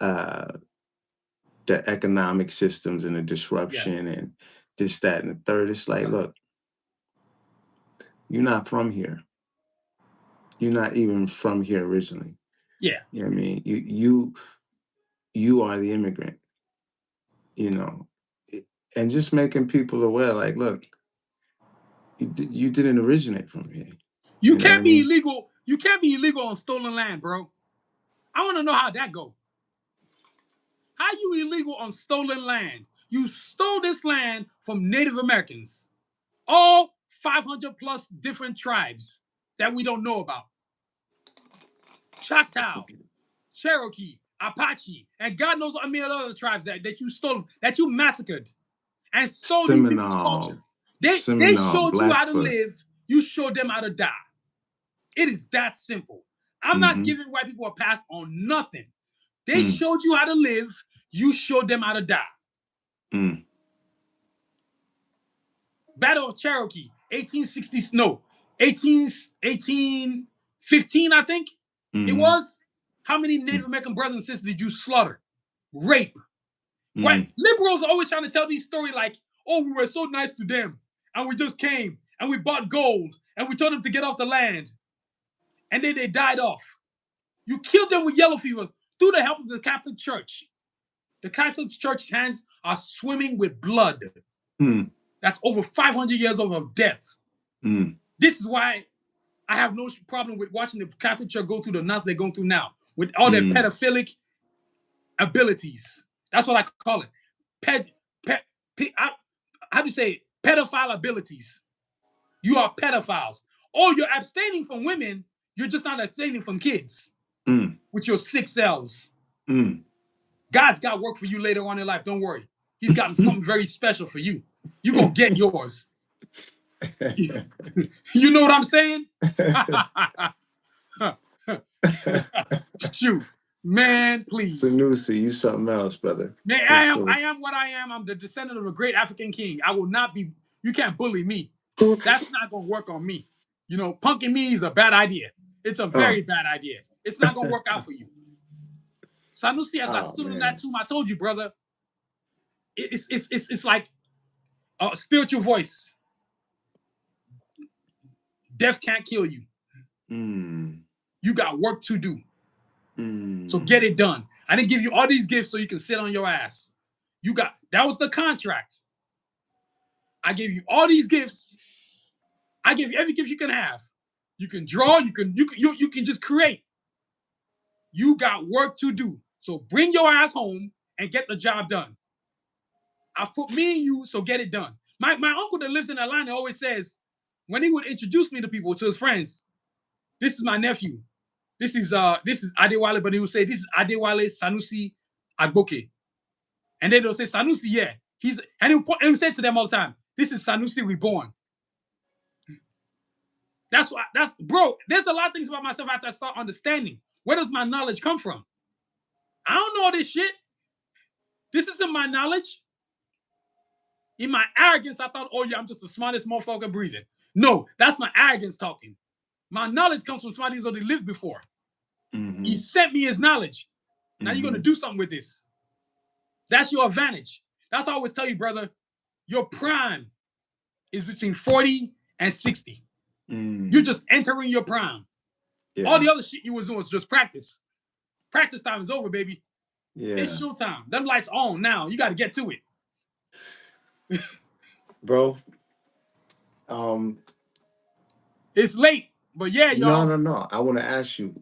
the economic systems and the disruption and this, that, and the third. It's like, look, you're not from here. You're not even from here originally. Yeah. You know what I mean? You are the immigrant, and just making people aware, like, look, you didn't originate from here. You can't be illegal. You can't be illegal on stolen land, bro. I want to know how that go. How you illegal on stolen land? You stole this land from Native Americans. All 500 plus different tribes that we don't know about. Choctaw, Cherokee, Apache, and God knows a million other tribes that you stole, that you massacred and stole these people's culture. Seminole, They Seminole, showed you how to Blackfoot. live. You showed them how to die. It is that simple. I'm not Mm-hmm. giving white people a pass on nothing. They Mm. showed you how to live. You showed them how to die. Mm. Battle of Cherokee, 1860, no, 18, 1815, I think it Mm-hmm. was. How many Native American brothers and sisters did you slaughter? Rape. Right? Mm. Liberals are always trying to tell these stories like, oh, we were so nice to them, and we just came, and we bought gold, and we told them to get off the land, and then they died off. You killed them with yellow fever through the help of the Catholic Church. The Catholic Church's hands are swimming with blood. Mm. That's over 500 years old of death. Mm. This is why I have no problem with watching the Catholic Church go through the nuts they're going through now with all their pedophilic abilities. That's what I call it. How do you say it? Pedophile abilities. You are pedophiles. Or you're abstaining from women. You're just not abstaining from kids with your sick selves. God's got work for you later on in life. Don't worry. He's got something very special for you. You're going to get yours. You know what I'm saying? Shoot. Man, please. Sanusi, you something else, brother. Man, I am what I am. I'm the descendant of a great African king. I will not be, you can't bully me. That's not going to work on me. You know, punking me is a bad idea. It's a very bad idea. It's not going to work out for you. Sanusi, as I stood in that tomb, I told you, brother, it's like a spiritual voice. Death can't kill you. You got work to do. So get it done. I didn't give you all these gifts so you can sit on your ass. That was the contract. I gave you all these gifts. I gave you every gift you can have. You can draw, you can just create. You got work to do. So bring your ass home and get the job done. I put me and you, so get it done. My uncle that lives in Atlanta always says, when he would introduce me to people, to his friends, this is my nephew. This is Adewale, but he would say, this is Adewale Sanusi Agboke. And then they'll say, Sanusi, yeah. And he would say to them all the time, this is Sanusi reborn. Bro, there's a lot of things about myself after I start understanding. Where does my knowledge come from? I don't know all this shit. This isn't my knowledge. In my arrogance, I thought, oh yeah, I'm just the smartest motherfucker breathing. No, that's my arrogance talking. My knowledge comes from somebody who's already lived before. He sent me his knowledge. Now you're going to do something with this. That's your advantage. That's why I always tell you, brother, your prime is between 40 and 60. You're just entering your prime. Yeah. All the other shit you was doing was just practice. Practice time is over, baby. Yeah. It's showtime. Them lights on now. You got to get to it. Bro. It's late, but yeah, y'all. No. I want to ask you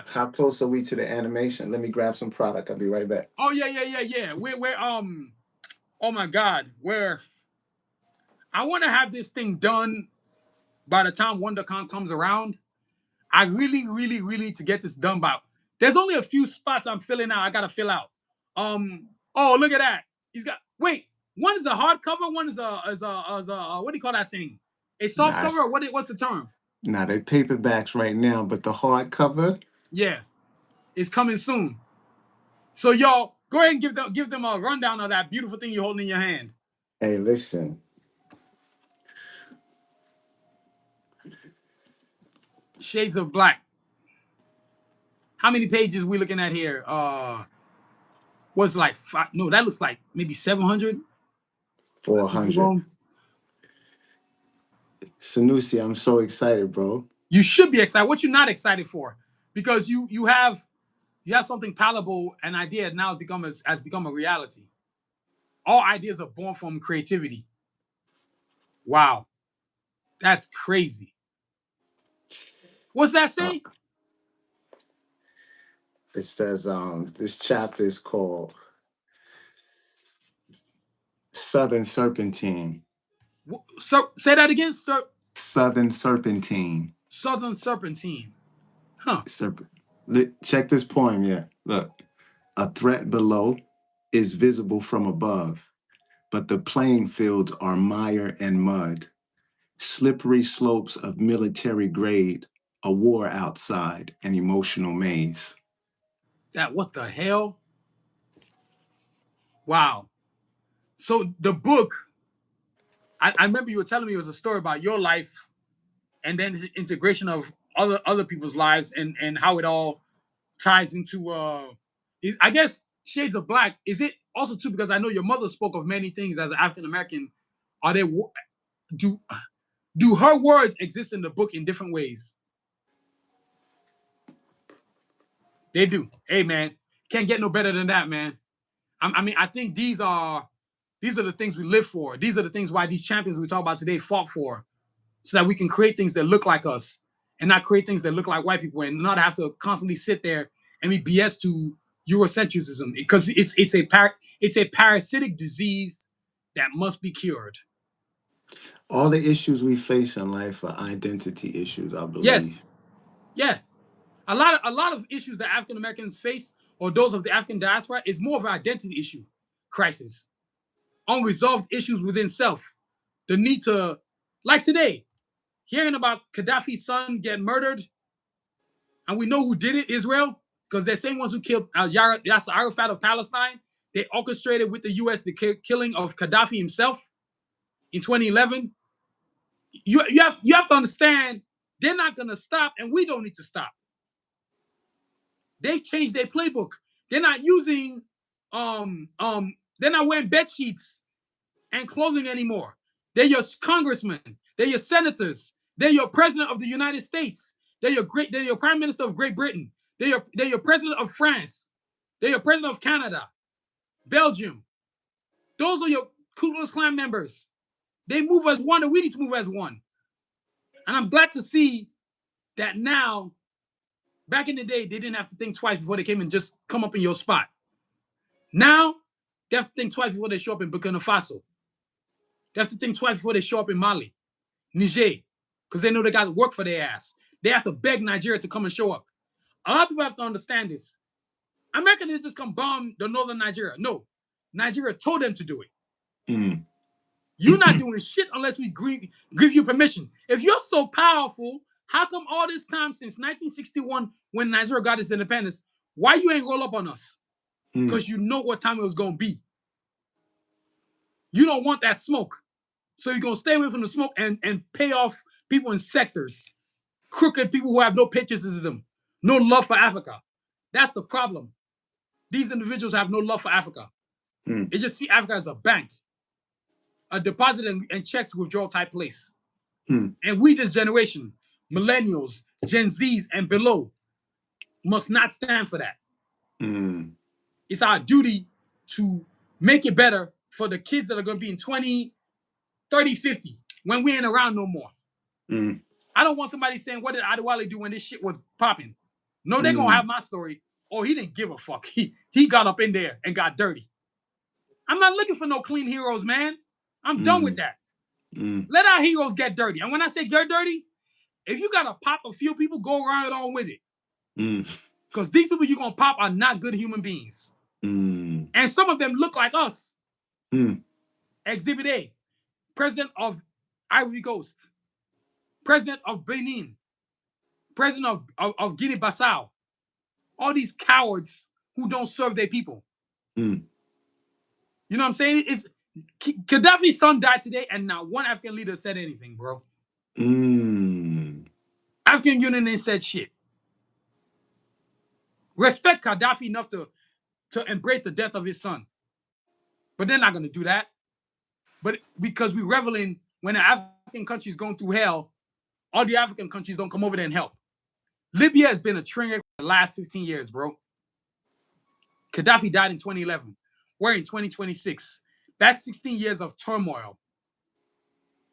how close are we to the animation? Let me grab some product. I'll be right back. Oh, yeah. We're oh my God. I want to have this thing done by the time WonderCon comes around. I really need to get this done by. There's only a few spots I'm filling out. I gotta fill out. Oh, look at that. One is a hardcover, one is a what do you call that thing? A soft cover, or what's the term? Nah, they're paperbacks right now, but the hardcover, yeah, it's coming soon. So y'all go ahead and give them a rundown of that beautiful thing you're holding in your hand. Hey, listen. Shades of Black. How many pages we looking at here? What's like five? No, that looks like maybe 700. 400. Sanusi, I'm so excited, bro. You should be excited. What you not excited for? Because you have something palatable, an idea now has become a reality. All ideas are born from creativity. Wow. That's crazy. What's that say? It says this chapter is called Southern Serpentine. Say that again, sir. Southern Serpentine. Southern Serpentine. Huh. Check this poem, yeah. Look. A threat below is visible from above, but the playing fields are mire and mud, slippery slopes of military grade, a war outside, an emotional maze. What the hell? Wow. So the book, I remember you were telling me it was a story about your life and then the integration of other people's lives and how it all ties into I guess shades of black. Is it also too because I know your mother spoke of many things as an African American? Are they do do her words exist in the book in different ways? They do. Hey man, can't get no better than that, man. I mean, I think these are the things we live for. These are the things why these champions we talk about today fought for, so that we can create things that look like us and not create things that look like white people and not have to constantly sit there and be BS to Eurocentrism because it's a parasitic disease that must be cured. All the issues we face in life are identity issues, I Yes, believe. yeah. A lot of issues that African Americans face or those of the African diaspora is more of an identity issue crisis, unresolved issues within self, the need to, like today, hearing about Gaddafi's son getting murdered, and we know who did it, Israel, because they're the same ones who killed Yasser Arafat of Palestine. They orchestrated with the U.S. the killing of Gaddafi himself in 2011. You have to understand they're not going to stop, and we don't need to stop. They've changed their playbook. They're not using they're not wearing bed sheets and clothing anymore. They're your congressmen. They're your senators. They're your president of the United States. They're your prime minister of Great Britain. They're your president of France. They're your president of Canada, Belgium. Those are your Ku Klux Klan members. They move as one, and we need to move as one. And I'm glad to see that now. Back in the day, they didn't have to think twice before they came and just come up in your spot. Now, they have to think twice before they show up in Burkina Faso. They have to think twice before they show up in Mali, Niger, because they know they got to work for their ass. They have to beg Nigeria to come and show up. A lot of people have to understand this. America didn't just come bomb the northern Nigeria. No, Nigeria told them to do it. Mm. You're not doing shit unless we give you permission. If you're so powerful, how come all this time since 1961 when Nigeria got its independence, why you ain't roll up on us? Because you know what time it was going to be. You don't want that smoke. So you're going to stay away from the smoke and pay off people in sectors. Crooked people who have no patriotism, no love for Africa. That's the problem. These individuals have no love for Africa. They just see Africa as a bank, a deposit and checks withdrawal type place. And we, this generation, millennials, Gen Zs, and below, must not stand for that. It's our duty to make it better for the kids that are going to be in 20, 30, 50, when we ain't around no more. I don't want somebody saying, what did Adewale do when this shit was popping? No, they're going to have my story. Oh, he didn't give a fuck. He got up in there and got dirty. I'm not looking for no clean heroes, man. I'm done with that. Let our heroes get dirty. And when I say get dirty, if you got to pop a few people, go right on with it. Because these people you're going to pop are not good human beings. And some of them look like us. Exhibit A, president of Ivory Coast, president of Benin, president of Guinea-Bissau. All these cowards who don't serve their people. You know what I'm saying? Gaddafi's son died today, and not one African leader said anything, bro. African Union ain't said shit. Respect Gaddafi enough to embrace the death of his son. But they're not going to do that. But because we revel in when an African country is going through hell, all the African countries don't come over there and help. Libya has been a train wreck for the last 15 years, bro. Gaddafi died in 2011. We're in 2026. That's 16 years of turmoil.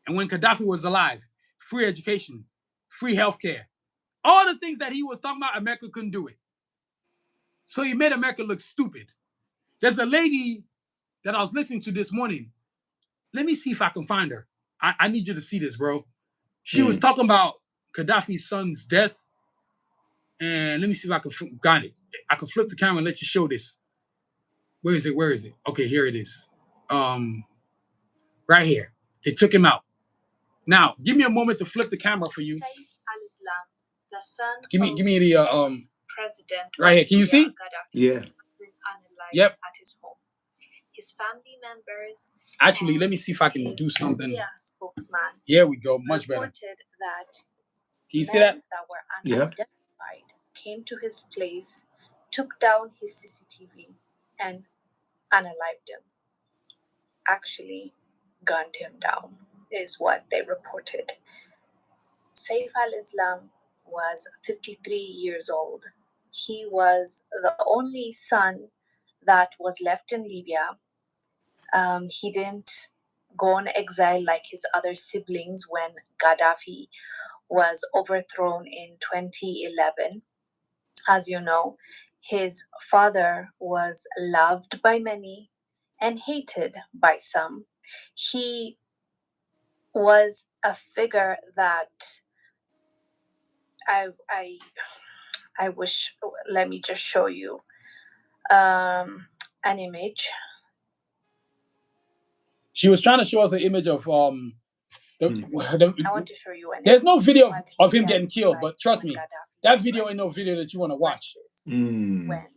And when Gaddafi was alive, free education, free healthcare, all the things that he was talking about, America couldn't do it. So he made America look stupid. There's a lady that I was listening to this morning. let me see if I can find her. I need you to see this, bro. She was talking about Gaddafi's son's death. And let me see if I can got it. I can flip the camera and let you show this. Where is it? Where is it? Okay, here it is. Right here. They took him out. Now, give me a moment to flip the camera for you. The son give me the president right here. Can you see? Yeah. Yep. At his home. His family members. Actually, let me see if I can do something. Spokesman. Here we go. Much better. That can you see that? That were unidentified came to his place, took down his CCTV, and unalived him. Actually, gunned him down, is what they reported. Saif al-Islam was 53 years old. He was the only son that was left in Libya. He didn't go on exile like his other siblings when Gaddafi was overthrown in 2011. As you know, his father was loved by many and hated by some. He was a figure that I wish, let me just show you an image. She was trying to show us an image of I want to show you an there's no video of him getting killed, but trust me, that video ain't no video that you want to watch. When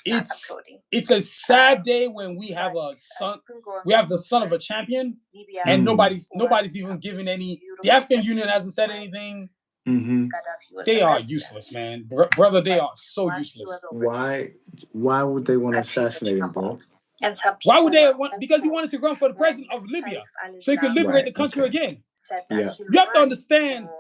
it's a sad day when we have a son, we have the son of a champion, and nobody's even giving any. The African Union hasn't said anything. They are useless, man, brother. They are so useless. Why would they want to assassinate him, bro? Why would they want? Because he wanted to run for the president of Libya, so he could liberate the country again. Yeah. You have to understand. For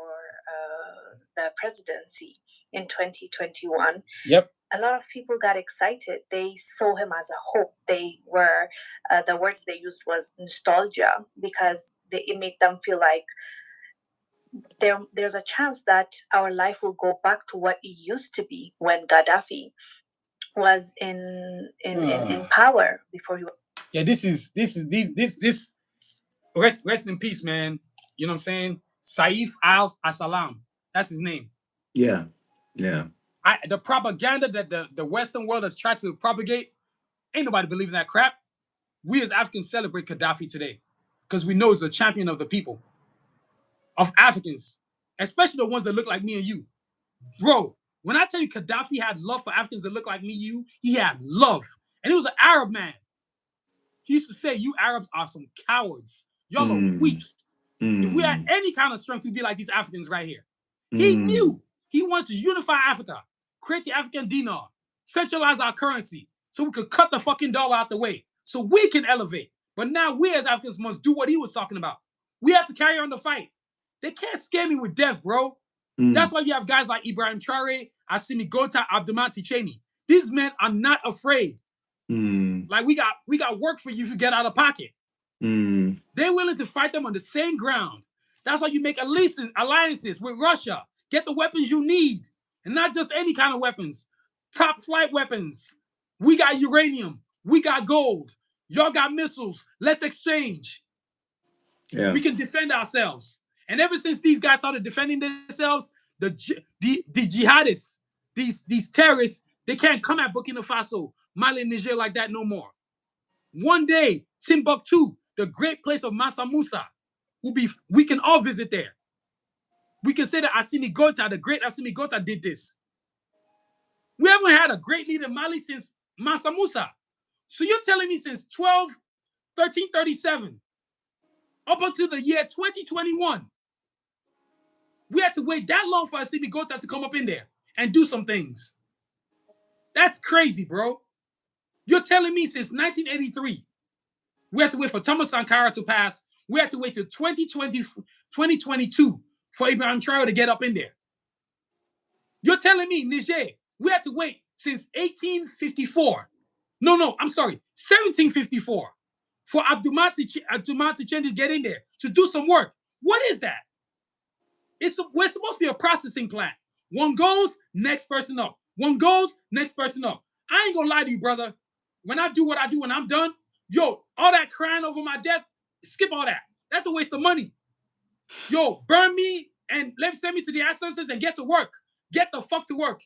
the presidency in 2021. Yep. A lot of people got excited. They saw him as a hope. They were the words they used was nostalgia, because it made them feel like there's a chance that our life will go back to what it used to be when Gaddafi was in power before he was. Yeah, this rest in peace, man. You know what I'm saying? Saif al-Salam. That's his name. Yeah. Yeah. The propaganda that the Western world has tried to propagate, ain't nobody believing that crap. We as Africans celebrate Gaddafi today because we know he's the champion of the people, of Africans, especially the ones that look like me and you. Bro, when I tell you Gaddafi had love for Africans that look like me and you, he had love. And he was an Arab man. He used to say, you Arabs are some cowards. Y'all are weak. If we had any kind of strength, we'd be like these Africans right here. He knew. He wanted to unify Africa, create the African dinar, centralize our currency so we could cut the fucking dollar out the way so we can elevate. But now we as Africans must do what he was talking about. We have to carry on the fight. They can't scare me with death, bro. That's why you have guys like Ibrahim Traore, Assimi Gota, Abdullah Ticheni. These men are not afraid. Like we got work for you if you get out of pocket. They're willing to fight them on the same ground. That's why you make alliances with Russia. Get the weapons you need. And not just any kind of weapons. Top flight weapons. We got uranium. We got gold. Y'all got missiles. Let's exchange. Yeah. We can defend ourselves. And ever since these guys started defending themselves, the jihadists, these terrorists, they can't come at Burkina Faso, Mali, Niger like that no more. One day, Timbuktu, the great place of Mansa Musa, we can all visit there. We can say that Assimi Gota, the great Assimi Gota, did this. We haven't had a great leader in Mali since Mansa Musa. So you're telling me since 1337, up until the year 2021, we had to wait that long for Assimi Gota to come up in there and do some things. That's crazy, bro. You're telling me since 1983, we had to wait for Thomas Sankara to pass. We had to wait till 2022 for Ibrahim Traore to get up in there. You're telling me, Niger, we had to wait since 1854. No, I'm sorry, 1754 for Abdullah Ticheni to get in there to do some work. What is that? We're supposed to be a processing plant. One goes, next person up. One goes, next person up. I ain't gonna lie to you, brother. When I do what I do when I'm done, yo, all that crying over my death, Skip all that. That's a waste of money. Yo, burn me and send me to the assassins and get to work. Get the fuck to work.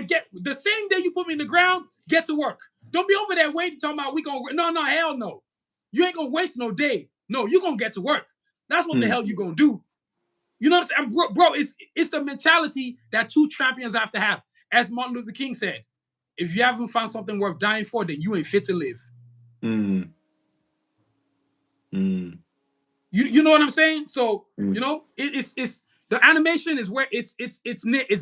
Get the same day you put me in the ground, get to work. Don't be over there waiting talking about we gonna no, hell no. You ain't gonna waste no day. No, you gonna get to work. That's what the hell you gonna do. You know what I'm saying? Bro, it's the mentality that two champions have to have. As Martin Luther King said, if you haven't found something worth dying for, then you ain't fit to live. You know what I'm saying? So, you know, it's the animation is where it's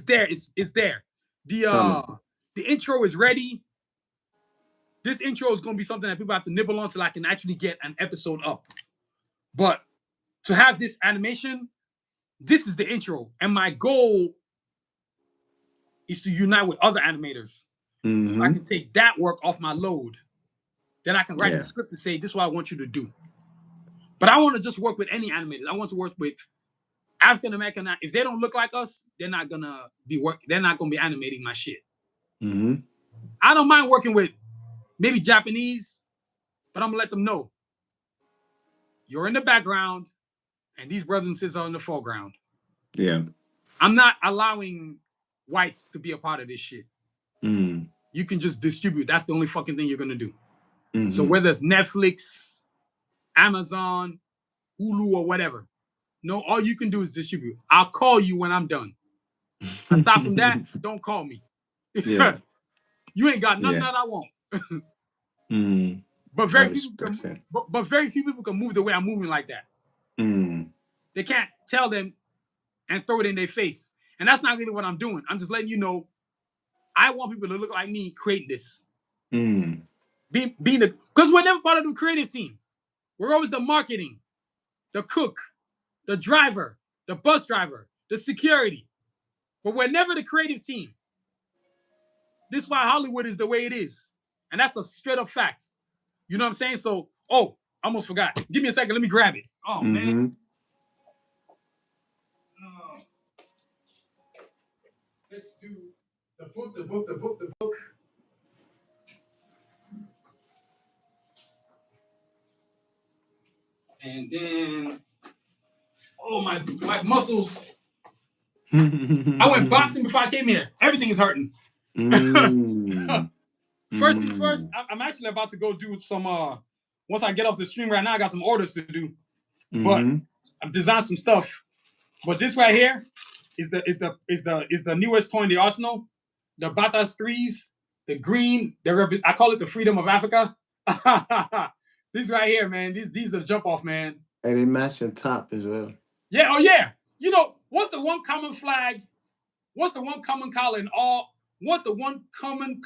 there. It's there. The intro is ready. This intro is going to be something that people have to nibble on till I can actually get an episode up. But to have this animation, this is the intro. And my goal is to unite with other animators. So I can take that work off my load. Then I can write a script to say, this is what I want you to do. But I want to just work with any animators. I want to work with African American. If they don't look like us, they're not gonna be animating my shit. I don't mind working with maybe Japanese, but I'm gonna let them know you're in the background and these brothers and sisters are in the foreground. Yeah. I'm not allowing whites to be a part of this shit. You can just distribute. That's the only fucking thing you're gonna do. So whether it's Netflix, Amazon, Hulu, or whatever, no, all you can do is distribute. I'll call you when I'm done. Aside from that, don't call me. Yeah. You ain't got nothing that I want. But very few people can move the way I'm moving like that. They can't tell them and throw it in their face. And that's not really what I'm doing. I'm just letting you know, I want people to look like me create this. Because we're never part of the creative team. We're always the marketing, the cook, the driver, the bus driver, the security. But we're never the creative team. This is why Hollywood is the way it is. And that's a straight up fact. You know what I'm saying? So, almost forgot. Give me a second. Let me grab it. Oh, man. Let's do the book. And then, my muscles. I went boxing before I came here. Everything is hurting. First things first, I'm actually about to go do some, once I get off the stream right now, I got some orders to do. But I've designed some stuff. But this right here is the newest toy in the arsenal. The Batas 3s, the green, I call it the freedom of Africa. This right here, man. These are the jump off, man. And they match your top as well. Yeah, yeah. You know, what's the one common flag? What's the one common color in all? What's the one common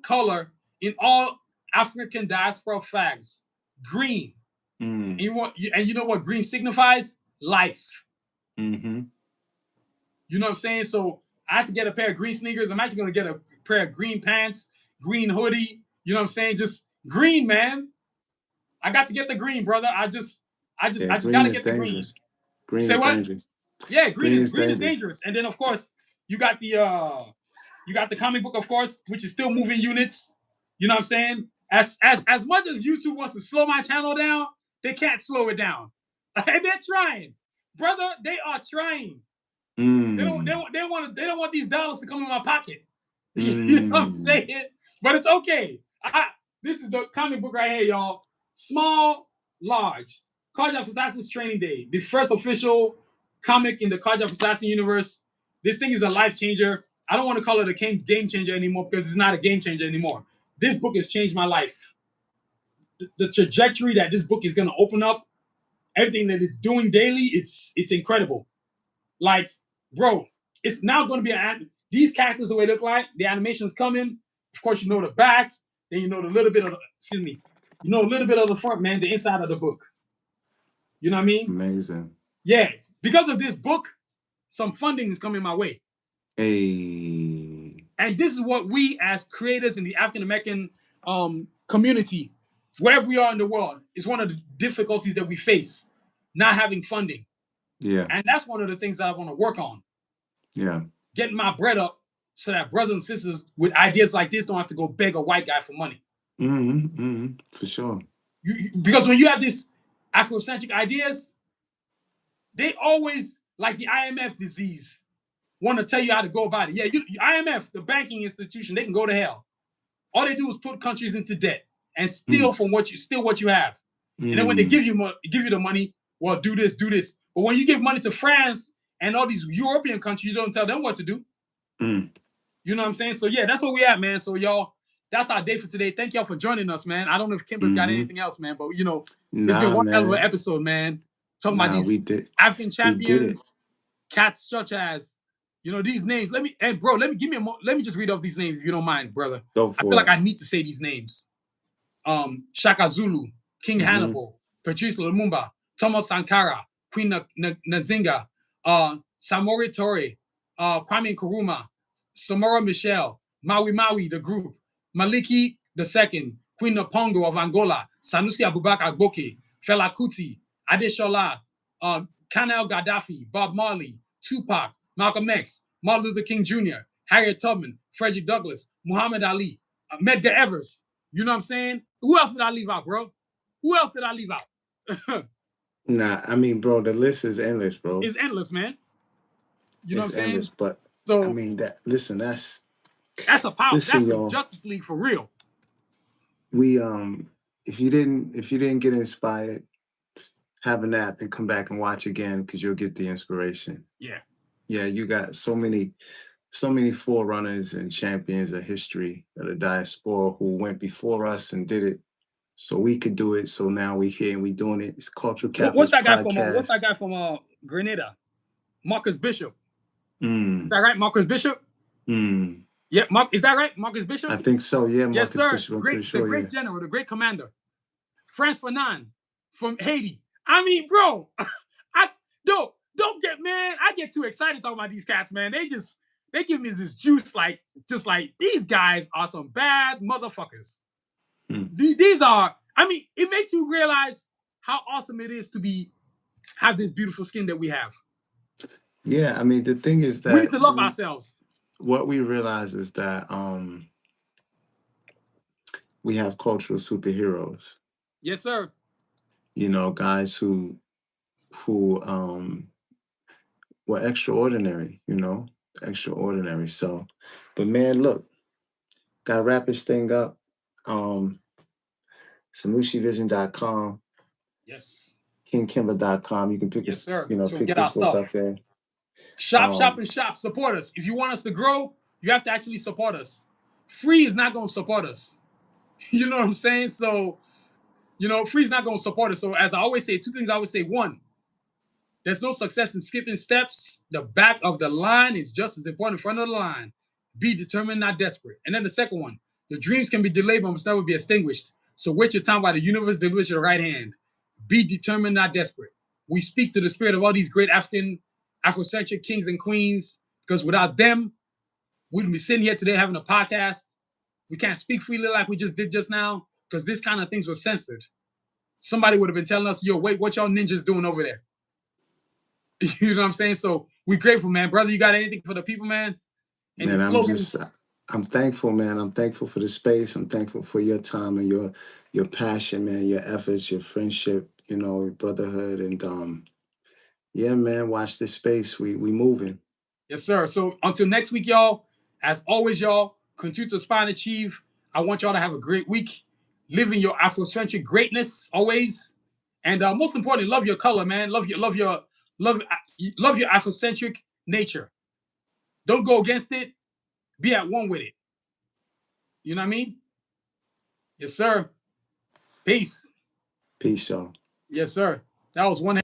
color in all African diaspora flags? Green. And you know what green signifies? Life. You know what I'm saying? So I had to get a pair of green sneakers. I'm actually going to get a pair of green pants, green hoodie. You know what I'm saying? Just green, man. I got to get the green, brother. I just got to get the green. Green Say is what? dangerous. Yeah, green is dangerous. And then of course you got the comic book, of course, which is still moving units. You know what I'm saying? As much as YouTube wants to slow my channel down, they can't slow it down. And they're trying, brother. They are trying. They don't want these dollars to come in my pocket. You know what I'm saying? But it's okay. This is the comic book right here, y'all. Small, large. Cardiac Assassin's Training Day. The first official comic in the Cardiac Assassin universe. This thing is a life changer. I don't want to call it a game changer anymore because it's not a game changer anymore. This book has changed my life. The trajectory that this book is going to open up, everything that it's doing daily, it's incredible. Like, bro, it's now going to be these characters the way they look like. The animation's coming. Of course, you know the back. Then you know a little bit of the front, man, the inside of the book. You know what I mean? Amazing. Yeah. Because of this book, some funding is coming my way. Hey. And this is what we as creators in the African American community, wherever we are in the world, is one of the difficulties that we face, not having funding. Yeah. And that's one of the things that I want to work on. Yeah. Getting my bread up so that brothers and sisters with ideas like this don't have to go beg a white guy for money. For sure. Because when you have this Afrocentric ideas, they always, like the IMF disease, want to tell you how to go about it. Yeah, IMF, the banking institution, they can go to hell. All they do is put countries into debt and steal from what you have. And then when they give you the money, well, do this. But when you give money to France and all these European countries, you don't tell them what to do. You know what I'm saying? So yeah, that's where we at, man. So y'all, that's our day for today. Thank y'all for joining us, man. I don't know if Kimber's got anything else, man, but it's been one hell of an episode, man. Talking about these African champions, cats such as, these names. Let me just read off these names if you don't mind, brother. I feel like I need to say these names. Shaka Zulu, King Hannibal, Patrice Lumunba, Thomas Sankara, Queen Nzinga, Samouri Toure, Kwame Nkurumah, Samora Machel, Maui, the group, Maliki II, Queen Nipongo of Angola, Sanusi Abubarka-Agboke, Fela Kuti, Adeshalo, Ganal Gaddafi, Bob Marley, Tupac, Malcolm X, Martin Luther King Jr., Harriet Tubman, Frederick Douglass, Muhammad Ali, Medgar Evers. You know what I'm saying? Who else did I leave out, bro? Who else did I leave out? Nah, I mean, bro, the list is endless, bro. It's endless, man. You know what I'm saying? Endless, but so, I mean that's a power. That's a Justice League for real. We if you didn't get inspired, have a nap and come back and watch again because you'll get the inspiration. Yeah, you got so many forerunners and champions of history of the diaspora who went before us and did it, so we could do it. So now we're here and we're doing it. It's Cultural Capitalist Podcast. What's that guy from Grenada? Marcus Bishop. Is that right, Marcus Bishop? Yeah, is that right, Marcus Bishop? I think so. Yeah, Marcus Bishop. I'm pretty sure. The great general, the great commander, Frantz Fanon from Haiti. I mean, bro, don't get, man. I get too excited talking about these cats, man. They give me this juice, just like these guys are some bad motherfuckers. These are. I mean, it makes you realize how awesome it is to have this beautiful skin that we have. Yeah, I mean, the thing is that we need to love ourselves. What we realize is that we have cultural superheroes. Yes, sir. Guys who were extraordinary, extraordinary. So, but man, look, gotta wrap this thing up. SanusiVision.com. Yes. KingKimber.com. You can pick yes, sir. Pick this book up there. Shop. Support us. If you want us to grow, you have to actually support us. Free is not going to support us. You know what I'm saying? So, free is not going to support us. So, as I always say, two things I always say. One, there's no success in skipping steps. The back of the line is just as important in front of the line. Be determined, not desperate. And then the second one, your dreams can be delayed, but must never be extinguished. So wait your time by the universe delivers your right hand. Be determined, not desperate. We speak to the spirit of all these great Afrocentric kings and queens, because without them, we wouldn't be sitting here today having a podcast. We can't speak freely like we just did just now, because this kind of things were censored. Somebody would have been telling us, yo, wait, what y'all ninjas doing over there? You know what I'm saying? So we're grateful, man. Brother, you got anything for the people, man? And I'm thankful, man. I'm thankful for the space. I'm thankful for your time and your passion, man, your efforts, your friendship, brotherhood. And yeah, man, watch this space. We moving. Yes, sir. So until next week, y'all, as always, y'all, continue to aspire and achieve. I want y'all to have a great week. Live in your Afrocentric greatness always. And most importantly, love your color, man. Love your Afrocentric nature. Don't go against it. Be at one with it. You know what I mean? Yes, sir. Peace. Peace, y'all. Yes, sir. That was one.